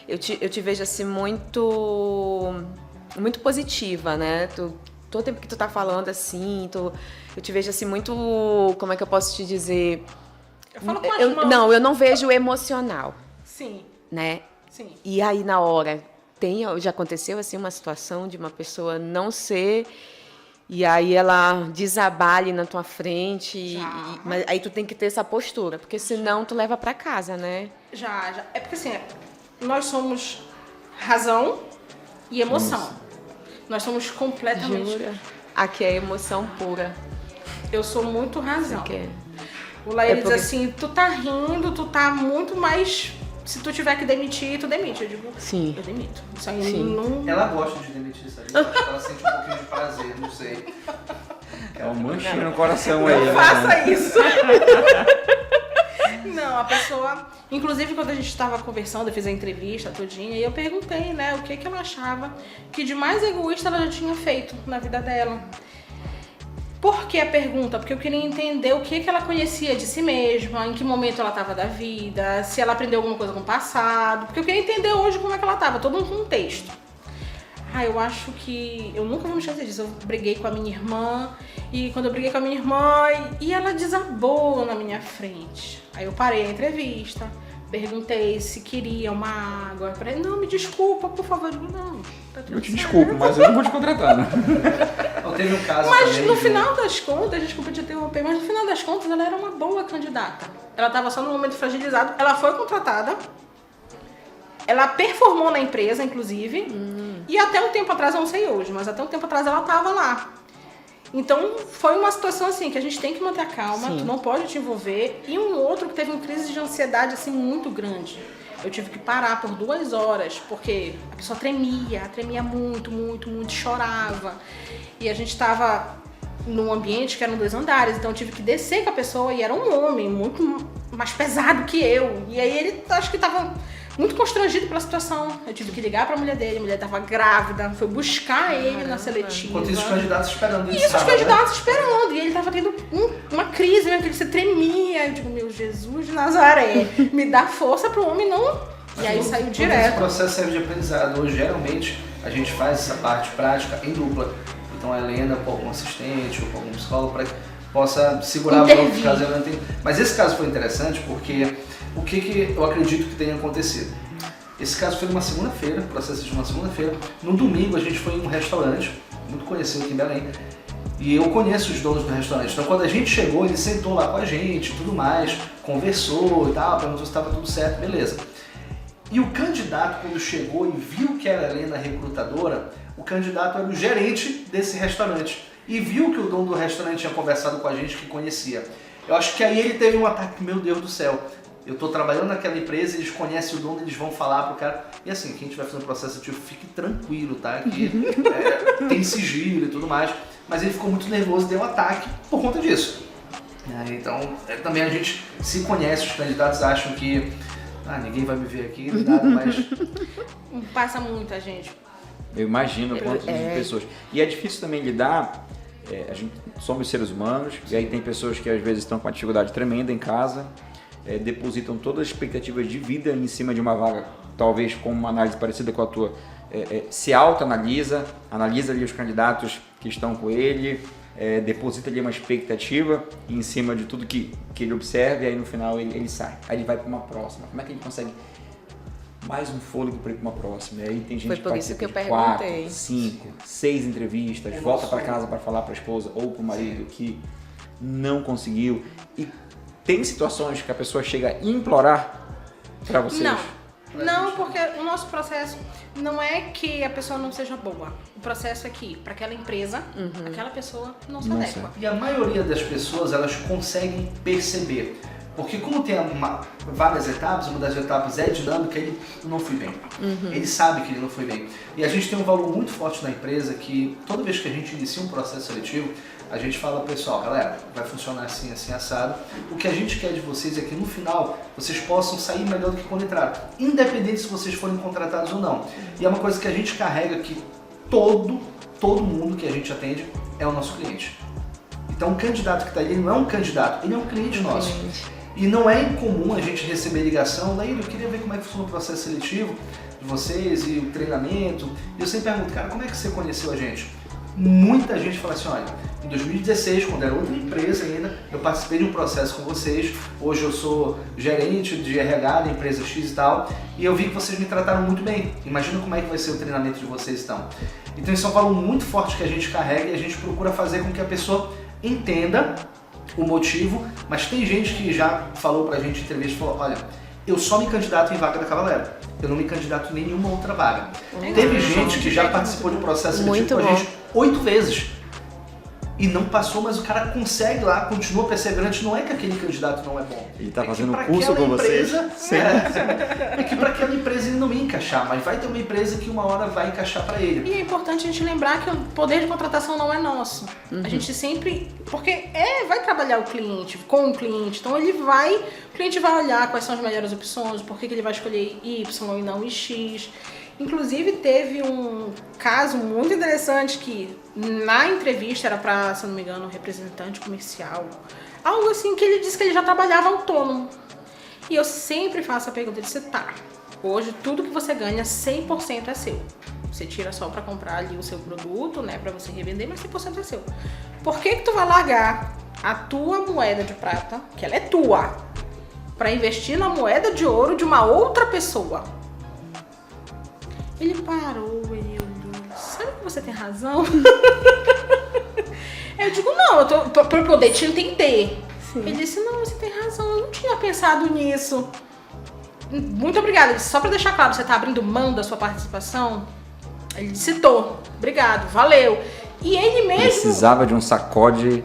Eu te vejo assim muito positiva, né? Todo tempo que tu tá falando assim, eu te vejo assim muito, como é que eu posso te dizer? Eu falo com as mãos. Não, eu não vejo emocional. Sim. Né? Sim. E aí na hora, já aconteceu assim uma situação de uma pessoa não ser... E aí ela desabar ali na tua frente, mas aí tu tem que ter essa postura, porque senão tu leva pra casa, né? Já. É porque assim... Nós somos razão e emoção. Nós somos completamente... Jura? Aqui é emoção pura. Eu sou muito razão. Okay. O Laíra diz assim, tu tá rindo, tu tá muito mais... Se tu tiver que demitir, tu demite. Eu digo, sim. Eu demito. Isso aí não... Ela gosta de demitir, sabe? Ela sente um pouquinho de prazer, não sei. É um manchinho no coração aí. Não faça isso. Não, a pessoa... Inclusive, quando a gente estava conversando, eu fiz a entrevista todinha, e eu perguntei, né, o que ela achava que de mais egoísta ela já tinha feito na vida dela. Por que a pergunta? Porque eu queria entender o que ela conhecia de si mesma, em que momento ela estava da vida, se ela aprendeu alguma coisa com o passado, porque eu queria entender hoje como é que ela estava, todo um contexto. Eu acho que... Eu nunca vou me esquecer disso. Eu briguei com a minha irmã, e quando eu briguei com a minha irmã, e ela desabou na minha frente. Aí eu parei a entrevista, perguntei se queria uma água. Eu falei, não, me desculpa, por favor. Eu digo, não, tá tudo Eu te certo. desculpo, mas eu não vou te contratar, né? Não, teve um caso Mas também no de- final das contas, desculpa te interromper, mas no final das contas ela era uma boa candidata. Ela estava só no momento fragilizado, ela foi contratada, ela performou na empresa, inclusive, e até um tempo atrás, eu não sei hoje, mas até um tempo atrás ela estava lá. Então foi uma situação assim, que a gente tem que manter a calma, Sim. tu não pode te envolver. E um outro que teve uma crise de ansiedade assim muito grande. Eu tive que parar por 2 horas, porque a pessoa tremia muito, muito, muito, chorava. E a gente estava num ambiente que eram 2 andares, então eu tive que descer com a pessoa e era um homem muito mais pesado que eu. E aí ele acho que estava muito constrangido pela situação. Eu tive que ligar pra mulher dele, a mulher estava grávida, foi buscar ele na seletiva. Enquanto isso, os candidatos esperando. E isso, os candidatos esperando. E ele tava tendo uma crise mesmo, que ele se tremia. Eu digo, meu Jesus de Nazaré, me dá força pro homem não... E aí saiu Esse direto. processo serve de aprendizado. Hoje, geralmente, a gente faz essa parte prática em dupla. Então, a Helena com algum assistente ou com algum psicólogo para que possa segurar a bronca caso ela não tenha... Mas esse caso foi interessante porque o que eu acredito que tenha acontecido? Esse caso foi numa segunda-feira, processo de uma segunda-feira. No domingo, a gente foi em um restaurante, muito conhecido aqui em Belém. E eu conheço os donos do restaurante. Então, quando a gente chegou, ele sentou lá com a gente, tudo mais, conversou e tal, perguntou se estava tudo certo, beleza. E o candidato, quando chegou e viu que era a Helena recrutadora, o candidato era o gerente desse restaurante. E viu que o dono do restaurante tinha conversado com a gente, que conhecia. Eu acho que aí ele teve um ataque, meu Deus do céu. Eu estou trabalhando naquela empresa, eles conhecem o dono, eles vão falar pro cara. E assim, quem estiver fazendo processo ativo, fique tranquilo, tá? Que tem sigilo e tudo mais. Mas ele ficou muito nervoso e deu um ataque por conta disso. Então, também a gente se conhece, os candidatos acham que ninguém vai me ver aqui, nada, mas... Passa muita gente. Eu imagino quantas pessoas. E é difícil também lidar, a gente somos seres humanos, e aí tem pessoas que às vezes estão com uma dificuldade tremenda em casa, depositam todas as expectativas de vida em cima de uma vaga, talvez com uma análise parecida com a tua, se autoanalisa, analisa ali os candidatos que estão com ele, deposita ali uma expectativa em cima de tudo que ele observa, e aí no final ele sai. Aí ele vai para uma próxima. Como é que ele consegue mais um fôlego para ir para uma próxima? E aí tem gente Foi por que isso que eu de perguntei. 4, 5, 6 entrevistas, volta para casa para falar para a esposa ou para o marido que não conseguiu. E tem situações que a pessoa chega a implorar para vocês? Não, porque o nosso processo não é que a pessoa não seja boa. O processo é que, para aquela empresa, aquela pessoa não se adequa. E a maioria das pessoas, elas conseguem perceber. Porque como tem várias etapas, uma das etapas é dinâmica, ele não foi bem. Ele sabe que ele não foi bem. E a gente tem um valor muito forte na empresa que toda vez que a gente inicia um processo seletivo, a gente fala pro pessoal, galera, vai funcionar assim, assim, assado. O que a gente quer de vocês é que no final vocês possam sair melhor do que quando entraram. Independente se vocês forem contratados ou não. E é uma coisa que a gente carrega que todo mundo que a gente atende é o nosso cliente. Então o candidato que está ali, ele não é um candidato, ele é um cliente nosso. E não é incomum a gente receber ligação, daí eu queria ver como é que funciona o processo seletivo de vocês e o treinamento. E eu sempre pergunto, cara, como é que você conheceu a gente? Muita gente fala assim, olha, em 2016, quando era outra empresa ainda, eu participei de um processo com vocês, hoje eu sou gerente de RH da empresa X e tal, e eu vi que vocês me trataram muito bem. Imagina como é que vai ser o treinamento de vocês então. Então isso é um valor muito forte que a gente carrega e a gente procura fazer com que a pessoa entenda o motivo, mas tem gente que já falou pra gente em entrevista, falou, olha, eu só me candidato em vaga da Cavaleira, eu não me candidato em nenhuma outra vaga. Teve gente que já participou de um processo seletivo com a gente 8 vezes e não passou, mas o cara consegue lá, continua perseverante, não é que aquele candidato não é bom. Ele tá é fazendo curso com vocês. É que para aquela empresa ele não ia encaixar, mas vai ter uma empresa que uma hora vai encaixar para ele. E é importante a gente lembrar que o poder de contratação não é nosso. A gente sempre... Porque vai trabalhar o cliente, com o cliente. Então o cliente vai olhar quais são as melhores opções, por que ele vai escolher Y e não X. Inclusive teve um caso muito interessante que na entrevista era para, se não me engano, um representante comercial. Algo assim que ele disse que ele já trabalhava autônomo. E eu sempre faço a pergunta, ele disse, tá, hoje tudo que você ganha 100% é seu. Você tira só para comprar ali o seu produto, né, para você revender, mas 100% é seu. Por que tu vai largar a tua moeda de prata, que ela é tua, para investir na moeda de ouro de uma outra pessoa. Ele parou, ele olhou, sabe que você tem razão? Eu digo, não, eu tô pra poder te entender. Sim. Ele disse, não, você tem razão, eu não tinha pensado nisso. Muito obrigada. Ele disse, só pra deixar claro, você tá abrindo mão da sua participação? Ele disse, tô. Obrigado, valeu. E ele mesmo... Precisava de um sacode...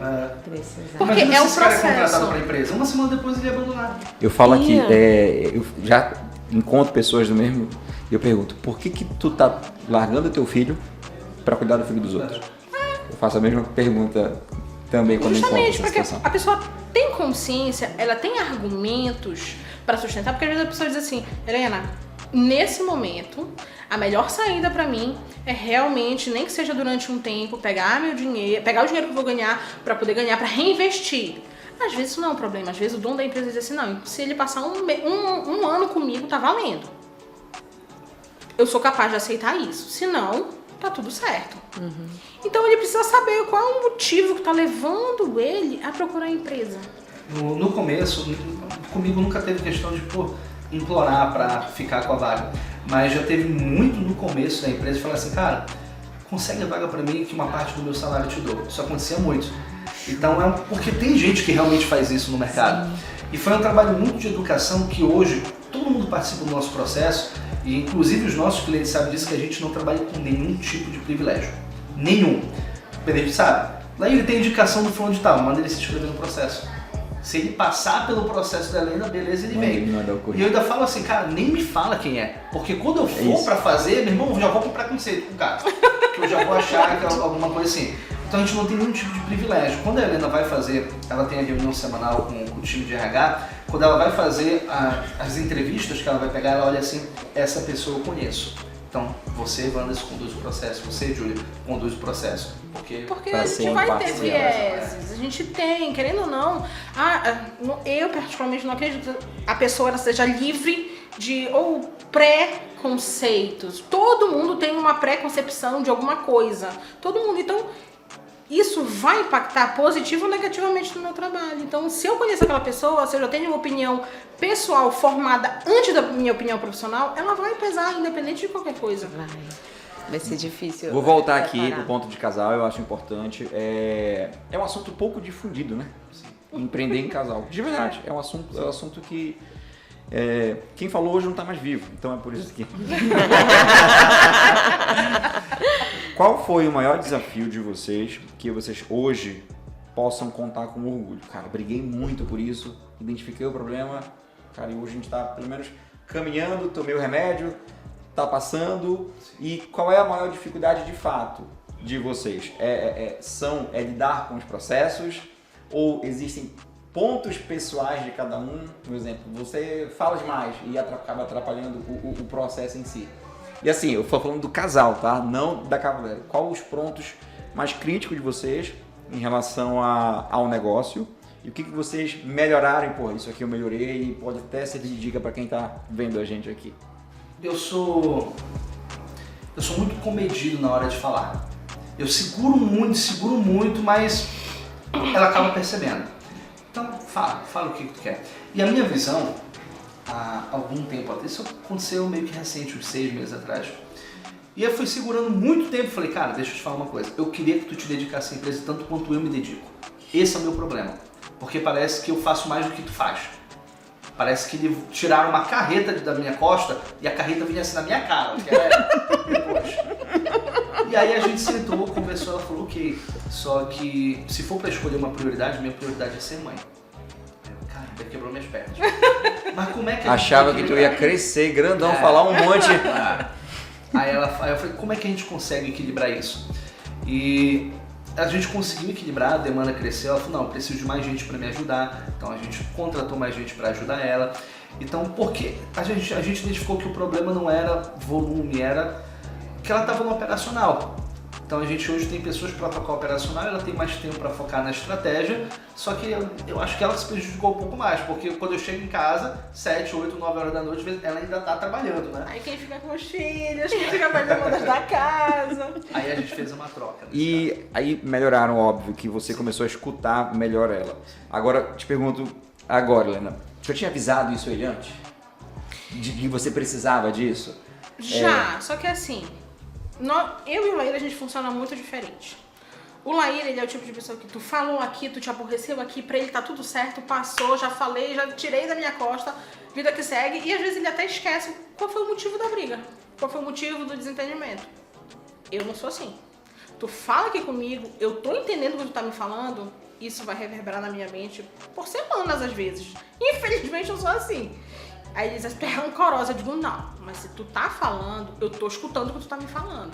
Porque é um processo. Cara contratado pra empresa, uma semana depois ele ia abandonar. Eu falo aqui, eu já encontro pessoas do mesmo... Eu pergunto, por que tu tá largando teu filho pra cuidar do filho dos outros? Eu faço a mesma pergunta também quando encontro essa situação. Justamente porque a pessoa tem consciência, ela tem argumentos para sustentar, porque às vezes a pessoa diz assim, Helena, nesse momento, a melhor saída para mim é realmente, nem que seja durante um tempo, pegar meu dinheiro, pegar o dinheiro que eu vou ganhar para poder ganhar, para reinvestir. Às vezes isso não é um problema, às vezes o dono da empresa diz assim, não, se ele passar um ano comigo, tá valendo. Eu sou capaz de aceitar isso, senão, tá tudo certo. Uhum. Então ele precisa saber qual é o motivo que tá levando ele a procurar a empresa. No começo, comigo nunca teve questão de implorar para ficar com a vaga, mas já teve muito no começo da empresa de falar assim, cara, consegue a vaga para mim que uma parte do meu salário te dou. Isso acontecia muito. Então porque tem gente que realmente faz isso no mercado. Sim. E foi um trabalho muito de educação que hoje todo mundo participa do nosso processo e inclusive os nossos clientes sabem disso, que a gente não trabalha com nenhum tipo de privilégio. Nenhum. O Benedito sabe. Lá ele tem indicação do fulano de tal, manda ele se inscrever no processo. Se ele passar pelo processo da Helena, beleza, ele vem. E eu ainda falo assim, cara, nem me fala quem é. Porque quando eu for pra fazer, meu irmão, eu já vou com preconceito com o cara. Que eu já vou achar que é alguma coisa assim. Então a gente não tem nenhum tipo de privilégio. Quando a Helena vai fazer, ela tem a reunião semanal com o time de RH, quando ela vai fazer as entrevistas que ela vai pegar, ela olha assim, essa pessoa eu conheço. Então, você, Wanderson, conduz o processo, você, Júlia, conduz o processo. Porque a gente vai ter vieses, a gente tem, querendo ou não, eu particularmente não acredito que a pessoa ela seja livre de ou pré-conceitos. Todo mundo tem uma pré-concepção de alguma coisa, todo mundo, então isso vai impactar positivo ou negativamente no meu trabalho. Então, se eu conheço aquela pessoa, se eu já tenho uma opinião pessoal formada antes da minha opinião profissional, ela vai pesar, independente de qualquer coisa. Vai ser difícil. Vou voltar aqui pro ponto de casal, eu acho importante. É um assunto pouco difundido, né? Empreender em casal. De verdade, é um assunto que... quem falou hoje não tá mais vivo, então é por isso que... Qual foi o maior desafio de vocês que vocês hoje possam contar com orgulho? Cara, briguei muito por isso, identifiquei o problema, cara, e hoje a gente tá pelo menos caminhando, tomei o remédio, tá passando. E qual é a maior dificuldade de fato de vocês? É lidar com os processos ou existem pontos pessoais de cada um? Por exemplo, você fala demais e acaba atrapalhando o processo em si. E assim, eu tô falando do casal, tá? Não da Cavaleira. Qual os pontos mais críticos de vocês em relação ao negócio? E o que vocês melhoraram? Pô, isso aqui eu melhorei e pode até servir de dica para quem tá vendo a gente aqui. Eu sou muito comedido na hora de falar. Eu seguro muito, mas ela acaba percebendo. Então, fala o que tu quer. E a minha visão, há algum tempo atrás, isso aconteceu meio que recente, uns 6 meses atrás. E eu fui segurando muito tempo, falei, cara, deixa eu te falar uma coisa. Eu queria que tu te dedicasse à empresa tanto quanto eu me dedico. Esse é o meu problema. Porque parece que eu faço mais do que tu faz. Parece que tiraram uma carreta da minha costa e a carreta vinha assim na minha cara. Que era depois. E aí a gente sentou, conversou, ela falou, ok, só que se for pra escolher uma prioridade, minha prioridade é ser mãe. Cara, até quebrou minhas pernas. Mas como é que a gente achava que tu ia crescer grandão, falar um monte. Aí eu falei, como é que a gente consegue equilibrar isso? E a gente conseguiu equilibrar, a demanda cresceu, ela falou, não, eu preciso de mais gente para me ajudar, então a gente contratou mais gente para ajudar ela. Então, por quê? A gente identificou que o problema não era volume, era que ela estava no operacional. Então a gente hoje tem pessoas para tocar o operacional, ela tem mais tempo para focar na estratégia, só que eu acho que ela se prejudicou um pouco mais, porque quando eu chego em casa, 7, 8, 9 horas da noite, ela ainda está trabalhando, né? Aí quem fica com os filhos, quem fica mais demandas da casa. Aí a gente fez uma troca. E aí melhoraram, óbvio, que você começou a escutar melhor ela. Agora, te pergunto agora, Helena, Você tinha avisado isso ele antes? De que você precisava disso? Já, só que assim, eu e o Laíra, a gente funciona muito diferente. O Laíra, ele é o tipo de pessoa que tu falou aqui, tu te aborreceu aqui, pra ele tá tudo certo, passou, já falei, já tirei da minha costa, vida que segue, e às vezes ele até esquece qual foi o motivo da briga, qual foi o motivo do desentendimento. Eu não sou assim. Tu fala aqui comigo, eu tô entendendo o que tu tá me falando, isso vai reverberar na minha mente por semanas às vezes. Infelizmente eu sou assim. Aí ele diz, tu é rancorosa. Eu digo, não, mas se tu tá falando, eu tô escutando o que tu tá me falando.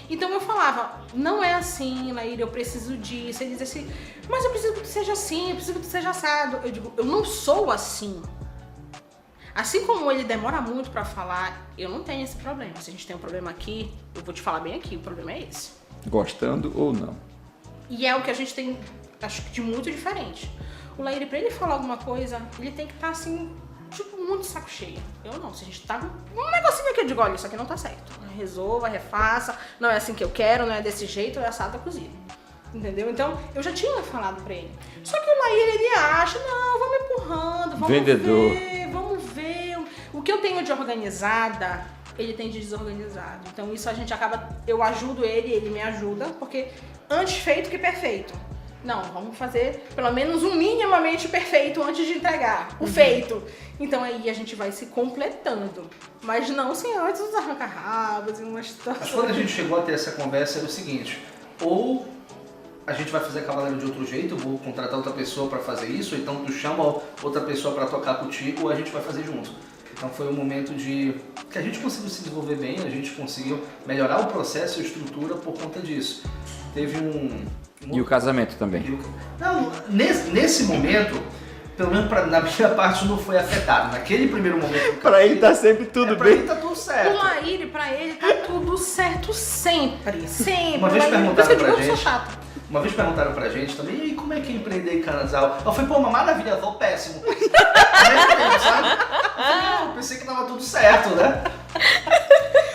Então eu falava, não é assim, Laíra, eu preciso disso. Ele diz assim, mas eu preciso que tu seja assim, eu preciso que tu seja assado. Eu digo, eu não sou assim. Assim como ele demora muito pra falar, eu não tenho esse problema. Se a gente tem um problema aqui, eu vou te falar bem aqui, o problema é esse. Gostando ou não? E é o que a gente tem, acho que de muito diferente. O Laíra, pra ele falar alguma coisa, ele tem que estar assim, tipo, muito saco cheio. Eu não, se a gente tá com um negocinho aqui, eu digo, olha, isso aqui não tá certo. Resolva, refaça, não é assim que eu quero, não é desse jeito, é assado, é cozido. Entendeu? Então, eu já tinha falado pra ele. Só que o Laíra, ele acha, não, vamos empurrando, vamos Vendedor. vamos ver. O que eu tenho de organizada, ele tem de desorganizado. Então, isso a gente acaba, eu ajudo ele me ajuda, porque antes feito que perfeito. Não, vamos fazer pelo menos um minimamente perfeito antes de entregar o feito. Então aí a gente vai se completando. Mas não sem antes os arranca-rabos e uma situação. Mas quando a gente chegou a ter essa conversa era o seguinte, ou a gente vai fazer Cavaleiro de outro jeito, eu vou contratar outra pessoa para fazer isso, ou então tu chama outra pessoa para tocar contigo, ou a gente vai fazer junto. Então foi um momento de que a gente conseguiu se desenvolver bem, a gente conseguiu melhorar o processo e a estrutura por conta disso. Teve E o casamento também? Não, nesse momento, pelo menos na minha parte, não foi afetado. Naquele primeiro momento... Pra ele tá sempre tudo bem. Pra ele tá tudo certo. O Laíra, pra ele tá tudo certo sempre. Sempre. Uma vez perguntaram pra gente... Eu sou chata. Uma vez perguntaram pra gente também, e aí, como é que é empreender em casal? Eu falei, pô, uma maravilha, vou péssimo. Sabe? Eu pensei que tava tudo certo, né?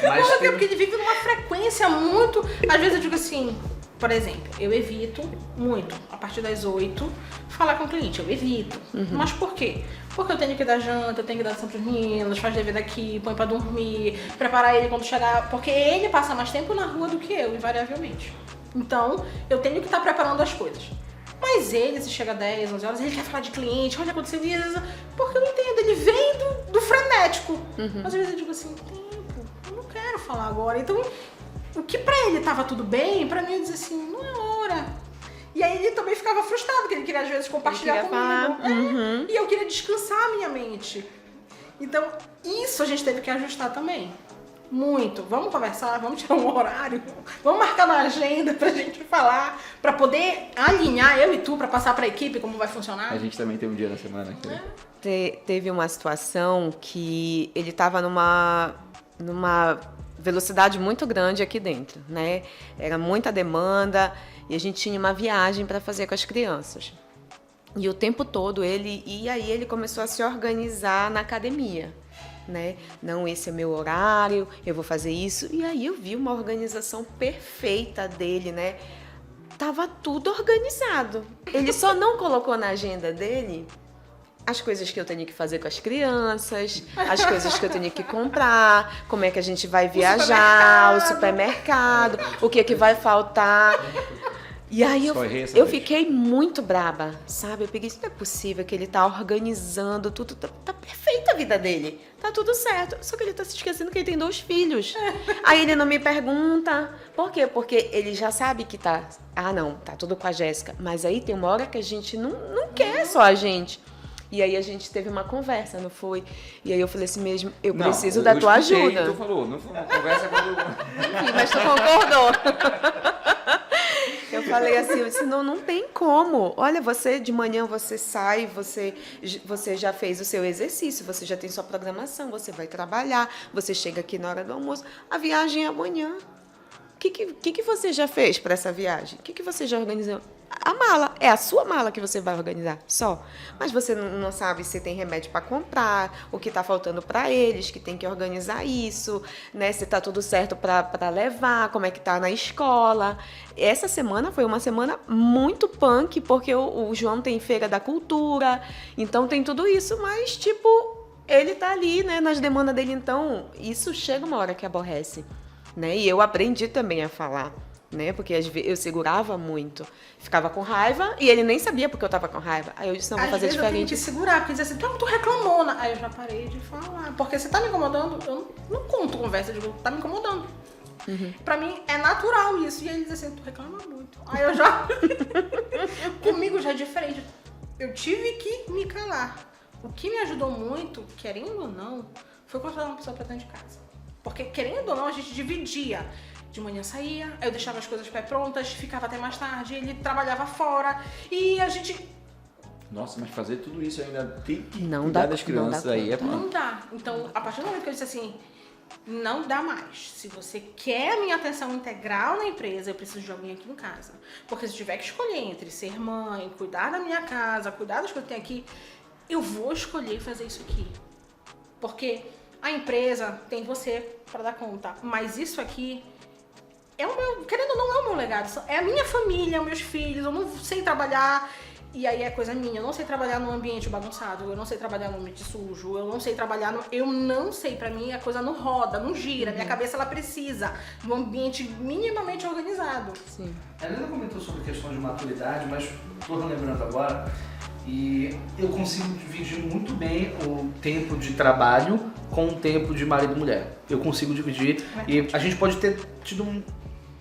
Mas porque ele vive numa frequência muito... Às vezes eu digo assim... Por exemplo, eu evito muito, a partir das 8, falar com o cliente. Eu evito. Mas por quê? Porque eu tenho que dar janta, eu tenho que dar atenção pros meninos, faz dever daqui, põe pra dormir, preparar ele quando chegar. Porque ele passa mais tempo na rua do que eu, invariavelmente. Então, eu tenho que estar preparando as coisas. Mas ele, se chega 10, 11 horas, ele quer falar de cliente, olha, aconteceu isso. Porque eu não entendo, ele vem do frenético. Mas às vezes eu digo assim, tempo, eu não quero falar agora. Então... O que pra ele tava tudo bem, pra mim eu dizia assim, não é hora. E aí ele também ficava frustrado, porque ele queria às vezes compartilhar comigo. E eu queria descansar a minha mente. Então, isso a gente teve que ajustar também. Muito. Vamos conversar, vamos tirar um horário, vamos marcar na agenda pra gente falar, pra poder alinhar eu e tu, pra passar pra equipe como vai funcionar. A gente também tem um dia na semana aqui. Teve uma situação que ele tava numa velocidade muito grande aqui dentro, né? Era muita demanda e a gente tinha uma viagem para fazer com as crianças. E o tempo todo ele começou a se organizar na academia, né? Não, esse é meu horário, eu vou fazer isso. E aí eu vi uma organização perfeita dele, né? Tava tudo organizado. Ele só não colocou na agenda dele as coisas que eu tenho que fazer com as crianças, as coisas que eu tenho que comprar, como é que a gente vai viajar, o supermercado, o que vai faltar. E aí eu fiquei muito braba, sabe? Eu peguei, isso não é possível que ele tá organizando tudo, tá perfeita a vida dele, tá tudo certo. Só que ele tá se esquecendo que ele tem 2 filhos. Aí ele não me pergunta, por quê? Porque ele já sabe que tá tudo com a Jéssica. Mas aí tem uma hora que a gente não quer só a gente. E aí a gente teve uma conversa, não foi? E aí eu falei assim mesmo, eu preciso da tua ajuda. Tu falou, não foi uma conversa quando... Enfim, mas tu concordou. Eu falei assim, não tem como. Olha, você de manhã você sai, você já fez o seu exercício, você já tem sua programação, você vai trabalhar, você chega aqui na hora do almoço, a viagem é amanhã. O que você já fez para essa viagem? O que você já organizou? a mala. É a sua mala que você vai organizar, só. Mas você não sabe se tem remédio para comprar, o que está faltando para eles, que tem que organizar isso, né? Se está tudo certo para levar, como é que tá na escola. Essa semana foi uma semana muito punk, porque o João tem Feira da Cultura, então tem tudo isso, mas, tipo, ele tá ali, né, nas demandas dele. Então, isso chega uma hora que aborrece, né? E eu aprendi também a falar, né? Porque às vezes eu segurava muito, ficava com raiva e ele nem sabia porque eu tava com raiva. Aí eu disse, não, vou fazer diferente. Eu tenho que segurar, porque diz assim, tu reclamona. Aí eu já parei de falar, porque você tá me incomodando, eu não conto conversa, eu digo, tá me incomodando. Pra mim é natural isso. E ele diz assim, tu reclama muito. Aí eu já... Comigo já é diferente. Eu tive que me calar. O que me ajudou muito, querendo ou não, foi contratar uma pessoa pra dentro de casa. Porque, querendo ou não, a gente dividia. De manhã saía, eu deixava as coisas pré-prontas, ficava até mais tarde, ele trabalhava fora e a gente... Nossa, mas fazer tudo isso ainda tem que não cuidar dá, das crianças não aí é Não dá. Então, a partir do momento que eu disse assim, não dá mais. Se você quer a minha atenção integral na empresa, eu preciso de alguém aqui em casa. Porque se tiver que escolher entre ser mãe, cuidar da minha casa, cuidar das coisas que tem aqui, eu vou escolher fazer isso aqui. Porque a empresa tem você para dar conta, mas isso aqui é o meu, querendo ou não, é o meu legado. É a minha família, meus filhos, eu não sei trabalhar, e aí é coisa minha, eu não sei trabalhar num ambiente bagunçado, eu não sei trabalhar num ambiente sujo, eu não sei trabalhar eu não sei, pra mim a coisa não roda, não gira, minha cabeça ela precisa de um ambiente minimamente organizado. Sim. A Helena comentou sobre a questão de maturidade, mas tô lembrando agora, e eu consigo dividir muito bem o tempo de trabalho com o tempo de marido e mulher. Eu consigo dividir, e a gente pode ter tido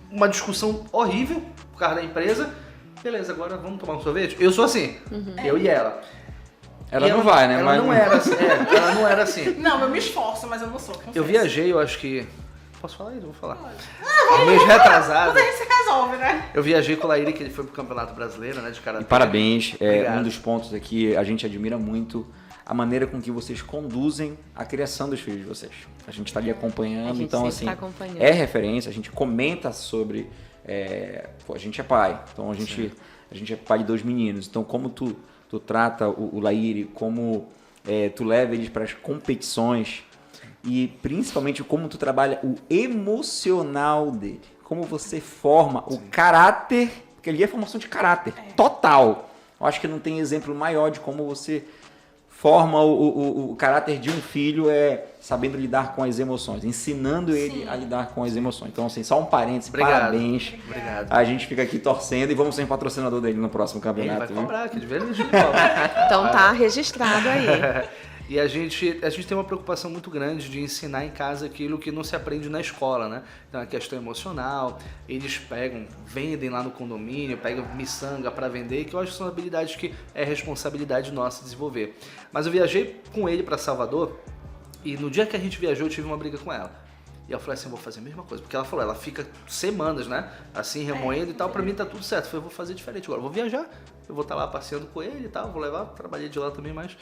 uma discussão horrível por causa da empresa. Beleza, agora vamos tomar um sorvete? Eu sou assim, eu e ela. Ela não vai, né? Ela não era assim. Ela não era assim. Não, eu me esforço, mas eu não sou. Eu viajei, eu acho que... Posso falar isso? Vou falar. Um mês retrasado. Mas a gente se resolve, né? Eu viajei com o Laíri, que ele foi pro Campeonato Brasileiro, né? De karatê. E parabéns, Obrigado. Um dos pontos aqui, a gente admira muito a maneira com que vocês conduzem a criação dos filhos de vocês. A gente está ali acompanhando, A gente então sempre assim, tá acompanhando. é referência, a gente comenta sobre... a gente é pai, então a gente é pai de 2 meninos, então como tu trata o Laíri, como tu leva eles para as competições e principalmente como tu trabalha o emocional dele, como você forma o caráter, porque ali é formação de caráter total. Eu acho que não tem exemplo maior de como você forma o caráter de um filho sabendo lidar com as emoções, ensinando ele a lidar com as emoções. Então, assim, só um parênteses, parabéns. Obrigado. A gente fica aqui torcendo e vamos ser patrocinador dele no próximo Ele vai campeonato. cobrar, que de vez a gente cobra. Então tá registrado aí. E a gente tem uma preocupação muito grande de ensinar em casa aquilo que não se aprende na escola, né? Então a questão emocional, eles vendem lá no condomínio, pegam miçanga para vender, que eu acho que são habilidades que é responsabilidade nossa desenvolver. Mas eu viajei com ele para Salvador e no dia que a gente viajou eu tive uma briga com ela. E eu falei assim, eu vou fazer a mesma coisa, porque ela falou, ela fica semanas, né, assim, remoendo e tal, pra mim tá tudo certo. Eu falei, eu vou fazer diferente agora, eu vou viajar, eu vou estar lá passeando com ele e tal, vou levar, trabalhei de lá também, mas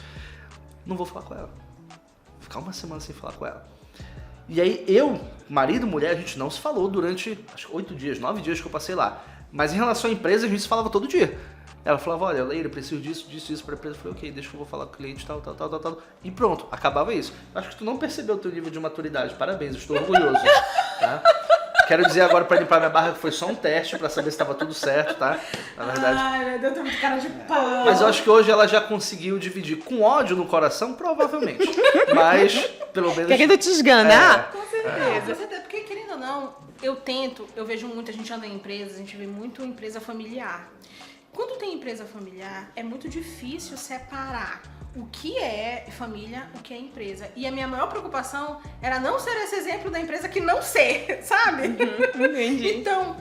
não vou falar com ela. Vou ficar uma semana sem falar com ela. E aí eu, marido e mulher, a gente não se falou durante, acho que 8 dias, 9 dias que eu passei lá. Mas em relação à empresa, a gente se falava todo dia. Ela falava, olha, Leira, eu preciso disso pra empresa. Eu falei, ok, deixa que eu vou falar com o cliente, tal. E pronto, acabava isso. Acho que tu não percebeu o teu nível de maturidade. Parabéns, eu estou orgulhoso. Tá? Quero dizer agora pra limpar minha barra que foi só um teste pra saber se estava tudo certo, tá? Na verdade. Ai, meu Deus, tô muito cara de pau. Mas eu acho que hoje ela já conseguiu dividir com ódio no coração, provavelmente. Mas, pelo menos... Querendo te esganar? Com certeza. Porque, querendo ou não, eu vejo muito, a gente anda em empresas, a gente vê muito empresa familiar. Quando tem empresa familiar, é muito difícil separar o que é família, o que é empresa. E a minha maior preocupação era não ser esse exemplo da empresa que não ser, sabe? Entendi. Então,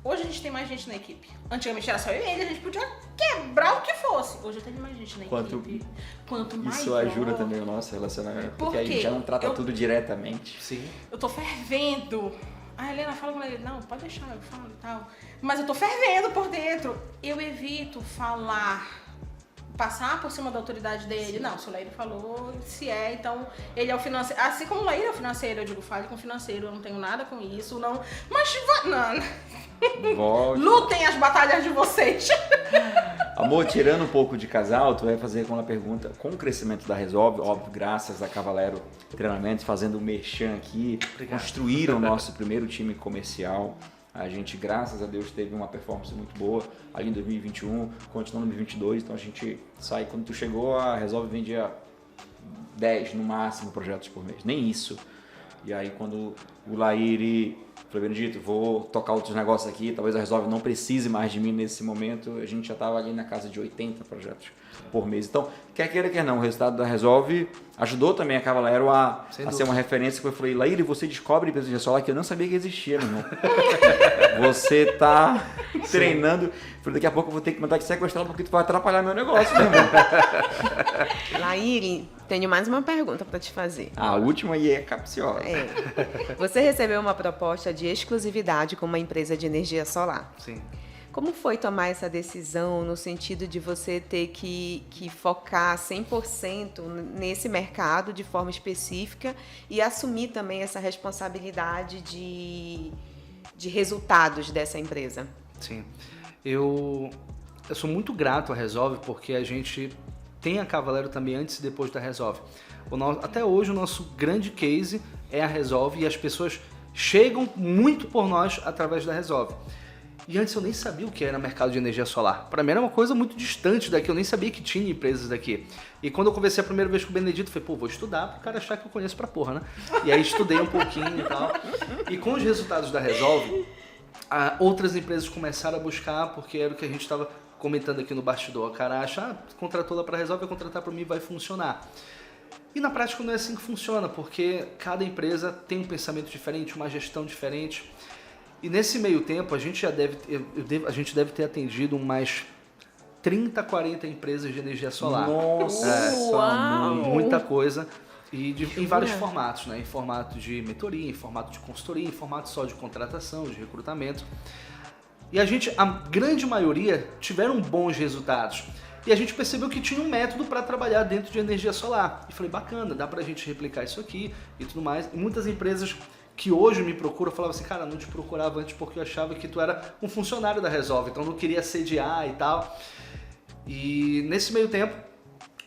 hoje a gente tem mais gente na equipe. Antigamente era só eu e ele, a gente podia quebrar o que fosse. Hoje eu tenho mais gente na equipe. Quanto mais Isso ajuda também o nosso relacionamento, porque a gente já não trata tudo diretamente. Sim. Eu tô fervendo. A Helena fala com ele, não, pode deixar, eu falo e tal. Mas eu tô fervendo por dentro. Eu evito passar por cima da autoridade dele. Sim. Não, se o Laíra falou, se é, então ele é o financeiro. Assim como o Laíra é o financeiro, eu digo, fale com o financeiro, eu não tenho nada com isso, não. Mas não. Volte. Lutem as batalhas de vocês. Amor, tirando um pouco de casal, tu vai fazer com a pergunta, com o crescimento da Resolve, óbvio, graças a Cavalero Treinamentos, fazendo o merchan aqui, construíram o nosso primeiro time comercial. A gente, graças a Deus, teve uma performance muito boa ali em 2021, continuou em 2022, então a gente sai, quando tu chegou, a Resolve vendia 10 no máximo projetos por mês, nem isso. E aí quando o Laíri falou, Benedito, vou tocar outros negócios aqui, talvez a Resolve não precise mais de mim nesse momento, a gente já estava ali na casa de 80 projetos por mês. Então, quer queira, quer não, o resultado da Resolve ajudou também a Cavalero a ser uma referência, que eu falei, Laíri, você descobre empresa de solar que eu não sabia que existia, meu irmão. Você tá treinando, falei, daqui a pouco eu vou ter que mandar te sequestrar porque tu vai atrapalhar meu negócio, meu irmão. Laíri, tenho mais uma pergunta para te fazer. A última aí é capciosa. Você recebeu uma proposta de exclusividade com uma empresa de energia solar. Sim. Como foi tomar essa decisão no sentido de você ter que focar 100% nesse mercado de forma específica e assumir também essa responsabilidade de resultados dessa empresa? Sim. Eu sou muito grato à Resolve porque a gente tem a Cavalero também antes e depois da Resolve. Até hoje o nosso grande case é a Resolve e as pessoas chegam muito por nós através da Resolve. E antes eu nem sabia o que era mercado de energia solar. Para mim era uma coisa muito distante daqui, eu nem sabia que tinha empresas daqui. E quando eu conversei a primeira vez com o Benedito, eu falei, pô, vou estudar pro cara achar que eu conheço pra porra, né? E aí estudei um pouquinho e tal. E com os resultados da Resolve, outras empresas começaram a buscar, porque era o que a gente estava comentando aqui no bastidor. O cara acha, contratou lá pra Resolve, vai contratar pra mim, vai funcionar. E na prática não é assim que funciona, porque cada empresa tem um pensamento diferente, uma gestão diferente. E nesse meio tempo, a gente já deve ter atendido umas 30, 40 empresas de energia solar. Nossa, muita coisa. E em vários formatos, né? Em formato de mentoria, em formato de consultoria, em formato só de contratação, de recrutamento. E a grande maioria tiveram bons resultados. E a gente percebeu que tinha um método para trabalhar dentro de energia solar. E falei, bacana, dá pra gente replicar isso aqui e tudo mais. E muitas empresas que hoje me procuram, falavam assim, cara, não te procurava antes porque eu achava que tu era um funcionário da Resolve, então não queria sediar e tal. E nesse meio tempo,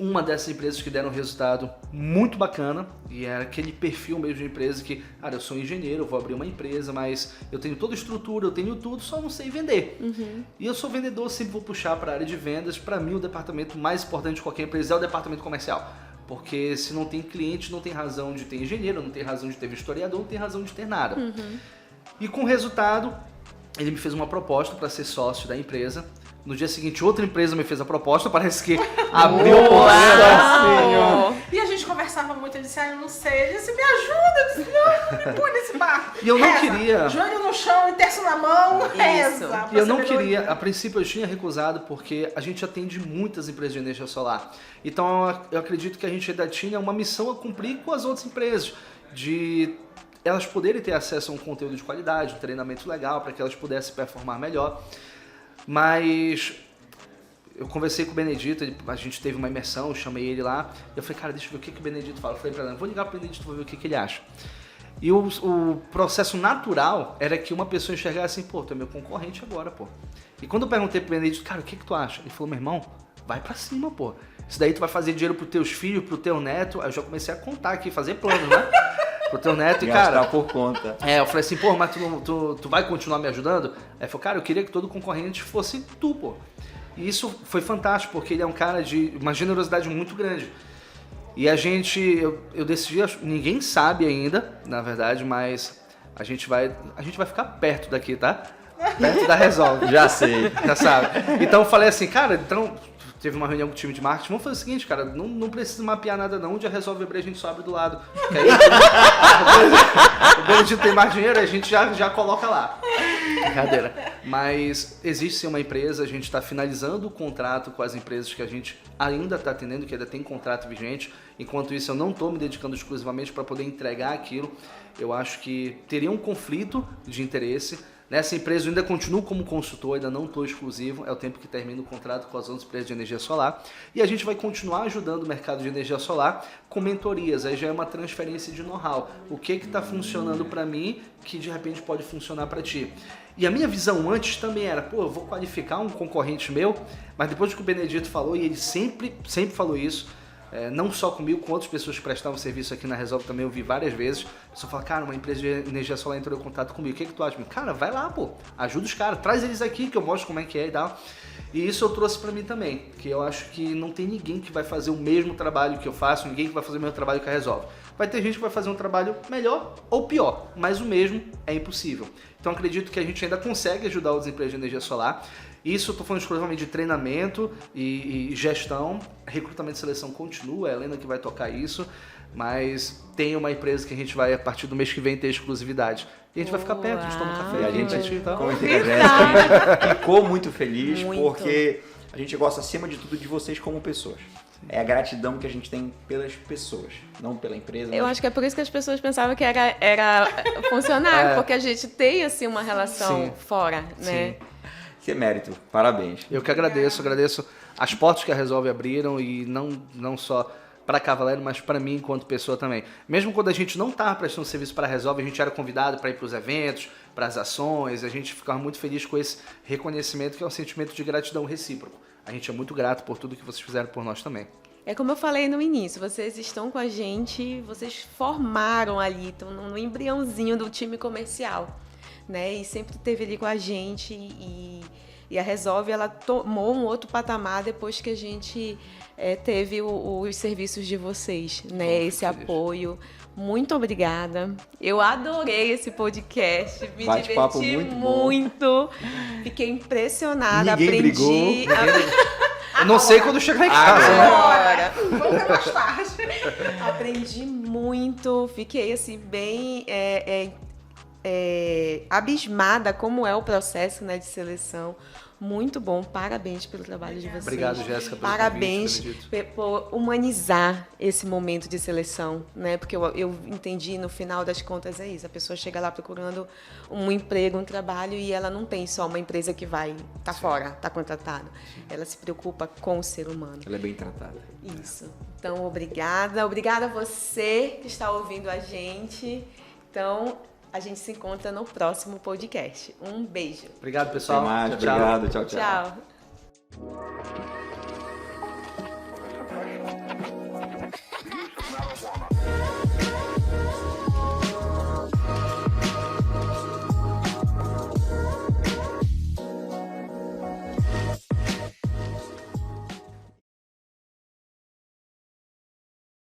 uma dessas empresas que deram um resultado muito bacana, e era aquele perfil mesmo de empresa que, cara, eu sou engenheiro, eu vou abrir uma empresa, mas eu tenho toda a estrutura, eu tenho tudo, só não sei vender. E eu sou vendedor, sempre vou puxar para a área de vendas. Para mim, o departamento mais importante de qualquer empresa é o departamento comercial. Porque se não tem cliente, não tem razão de ter engenheiro, não tem razão de ter historiador, não tem razão de ter nada. E com o resultado, ele me fez uma proposta para ser sócio da empresa. No dia seguinte, outra empresa me fez a proposta, parece que abriu a porteira. E a gente conversava muito, eu disse, eu não sei. Ele disse, me ajuda. Eu disse, não me põe nesse barco. E eu não queria. Joelho no chão e terço na mão, reza. E eu não queria, a princípio eu tinha recusado porque a gente atende muitas empresas de energia solar. Então eu acredito que a gente ainda tinha uma missão a cumprir com as outras empresas, de elas poderem ter acesso a um conteúdo de qualidade, um treinamento legal, para que elas pudessem performar melhor. Mas eu conversei com o Benedito, a gente teve uma imersão, eu chamei ele lá, e eu falei, cara, deixa eu ver o que o Benedito fala. Eu falei pra ele, vou ligar pro Benedito, vou ver o que ele acha. E o processo natural era que uma pessoa enxergasse assim, pô, tu é meu concorrente agora, pô. E quando eu perguntei pro Benedito, cara, o que tu acha? Ele falou, meu irmão, vai pra cima, pô. Isso daí tu vai fazer dinheiro pros teus filhos, pro teu neto. Aí eu já comecei a contar aqui, fazer planos, né? Pro teu neto, e cara, por conta. Eu falei assim, pô, mas tu vai continuar me ajudando? Aí ele falou, cara, eu queria que todo concorrente fosse tu, pô. E isso foi fantástico, porque ele é um cara de uma generosidade muito grande. E eu decidi, ninguém sabe ainda, na verdade, mas a gente vai ficar perto daqui, tá? Perto da Resolve. Já sei. Já sabe. Então eu falei assim, cara, teve uma reunião com o time de marketing, vamos fazer o seguinte, cara, não precisa mapear nada não, onde a Resolve abrir a gente só abre do lado. Que aí, o Benedito tem mais dinheiro, a gente já coloca lá. Brincadeira. Mas existe sim uma empresa, a gente está finalizando o contrato com as empresas que a gente ainda está atendendo, que ainda tem contrato vigente. Enquanto isso, eu não estou me dedicando exclusivamente para poder entregar aquilo. Eu acho que teria um conflito de interesse, Nessa empresa eu ainda continuo como consultor, ainda não estou exclusivo, é o tempo que termina o contrato com as outras empresas de energia solar. E a gente vai continuar ajudando o mercado de energia solar com mentorias, aí já é uma transferência de know-how. O que está funcionando para mim que de repente pode funcionar para ti. E a minha visão antes também era, eu vou qualificar um concorrente meu, mas depois que o Benedito falou, e ele sempre falou isso, não só comigo, com outras pessoas que prestavam serviço aqui na Resolve também, eu vi várias vezes. A pessoa fala, cara, uma empresa de energia solar entrou em contato comigo, o que tu acha? Cara, vai lá, ajuda os caras, traz eles aqui que eu mostro como é que é e tal. E isso eu trouxe pra mim também, que eu acho que não tem ninguém que vai fazer o mesmo trabalho que eu faço, ninguém que vai fazer o mesmo trabalho que a Resolve. Vai ter gente que vai fazer um trabalho melhor ou pior, mas o mesmo é impossível. Então acredito que a gente ainda consegue ajudar as empresas de energia solar. Isso eu estou falando exclusivamente de treinamento e gestão. Recrutamento e seleção continua, é a Helena que vai tocar isso. Mas tem uma empresa que a gente vai, a partir do mês que vem, ter exclusividade. E a gente vai ficar perto, a gente toma um café. E a gente, tá? como Jéssica, ficou muito feliz porque a gente gosta, acima de tudo, de vocês como pessoas. É a gratidão que a gente tem pelas pessoas, não pela empresa. Eu acho que é por isso que as pessoas pensavam que era funcionário, porque a gente tem assim uma relação fora, né? Isso é mérito, parabéns. Eu que agradeço as portas que a Resolve abriram e não só para Cavaleiro, mas para mim enquanto pessoa também. Mesmo quando a gente não estava prestando serviço para a Resolve, a gente era convidado para ir para os eventos, para as ações, a gente ficava muito feliz com esse reconhecimento que é um sentimento de gratidão recíproco. A gente é muito grato por tudo que vocês fizeram por nós também. É como eu falei no início, vocês estão com a gente, vocês formaram ali, estão no embriãozinho do time comercial, né? E sempre esteve ali com a gente e a Resolve, ela tomou um outro patamar depois que a gente teve os serviços de vocês, né? Esse apoio. Muito obrigada. Eu adorei esse podcast, me diverti muito. Fiquei impressionada, Ninguém aprendi. Brigou. Eu não sei quando chegar em casa. Agora! Vamos ver mais tarde. Aprendi muito, fiquei assim bem abismada como é o processo, né, de seleção. Muito bom, parabéns pelo trabalho de vocês. Obrigado, Jéssica, pelo parabéns convite, por humanizar esse momento de seleção, né? Porque eu entendi, no final das contas, é isso. A pessoa chega lá procurando um emprego, um trabalho, e ela não tem só uma empresa que vai fora, tá contratada. Ela se preocupa com o ser humano. Ela é bem tratada. Isso. Então, obrigada. Obrigada a você que está ouvindo a gente. Então, a gente se encontra no próximo podcast. Um beijo. Obrigado, pessoal. Até mais. Obrigado. Tchau, tchau. Tchau.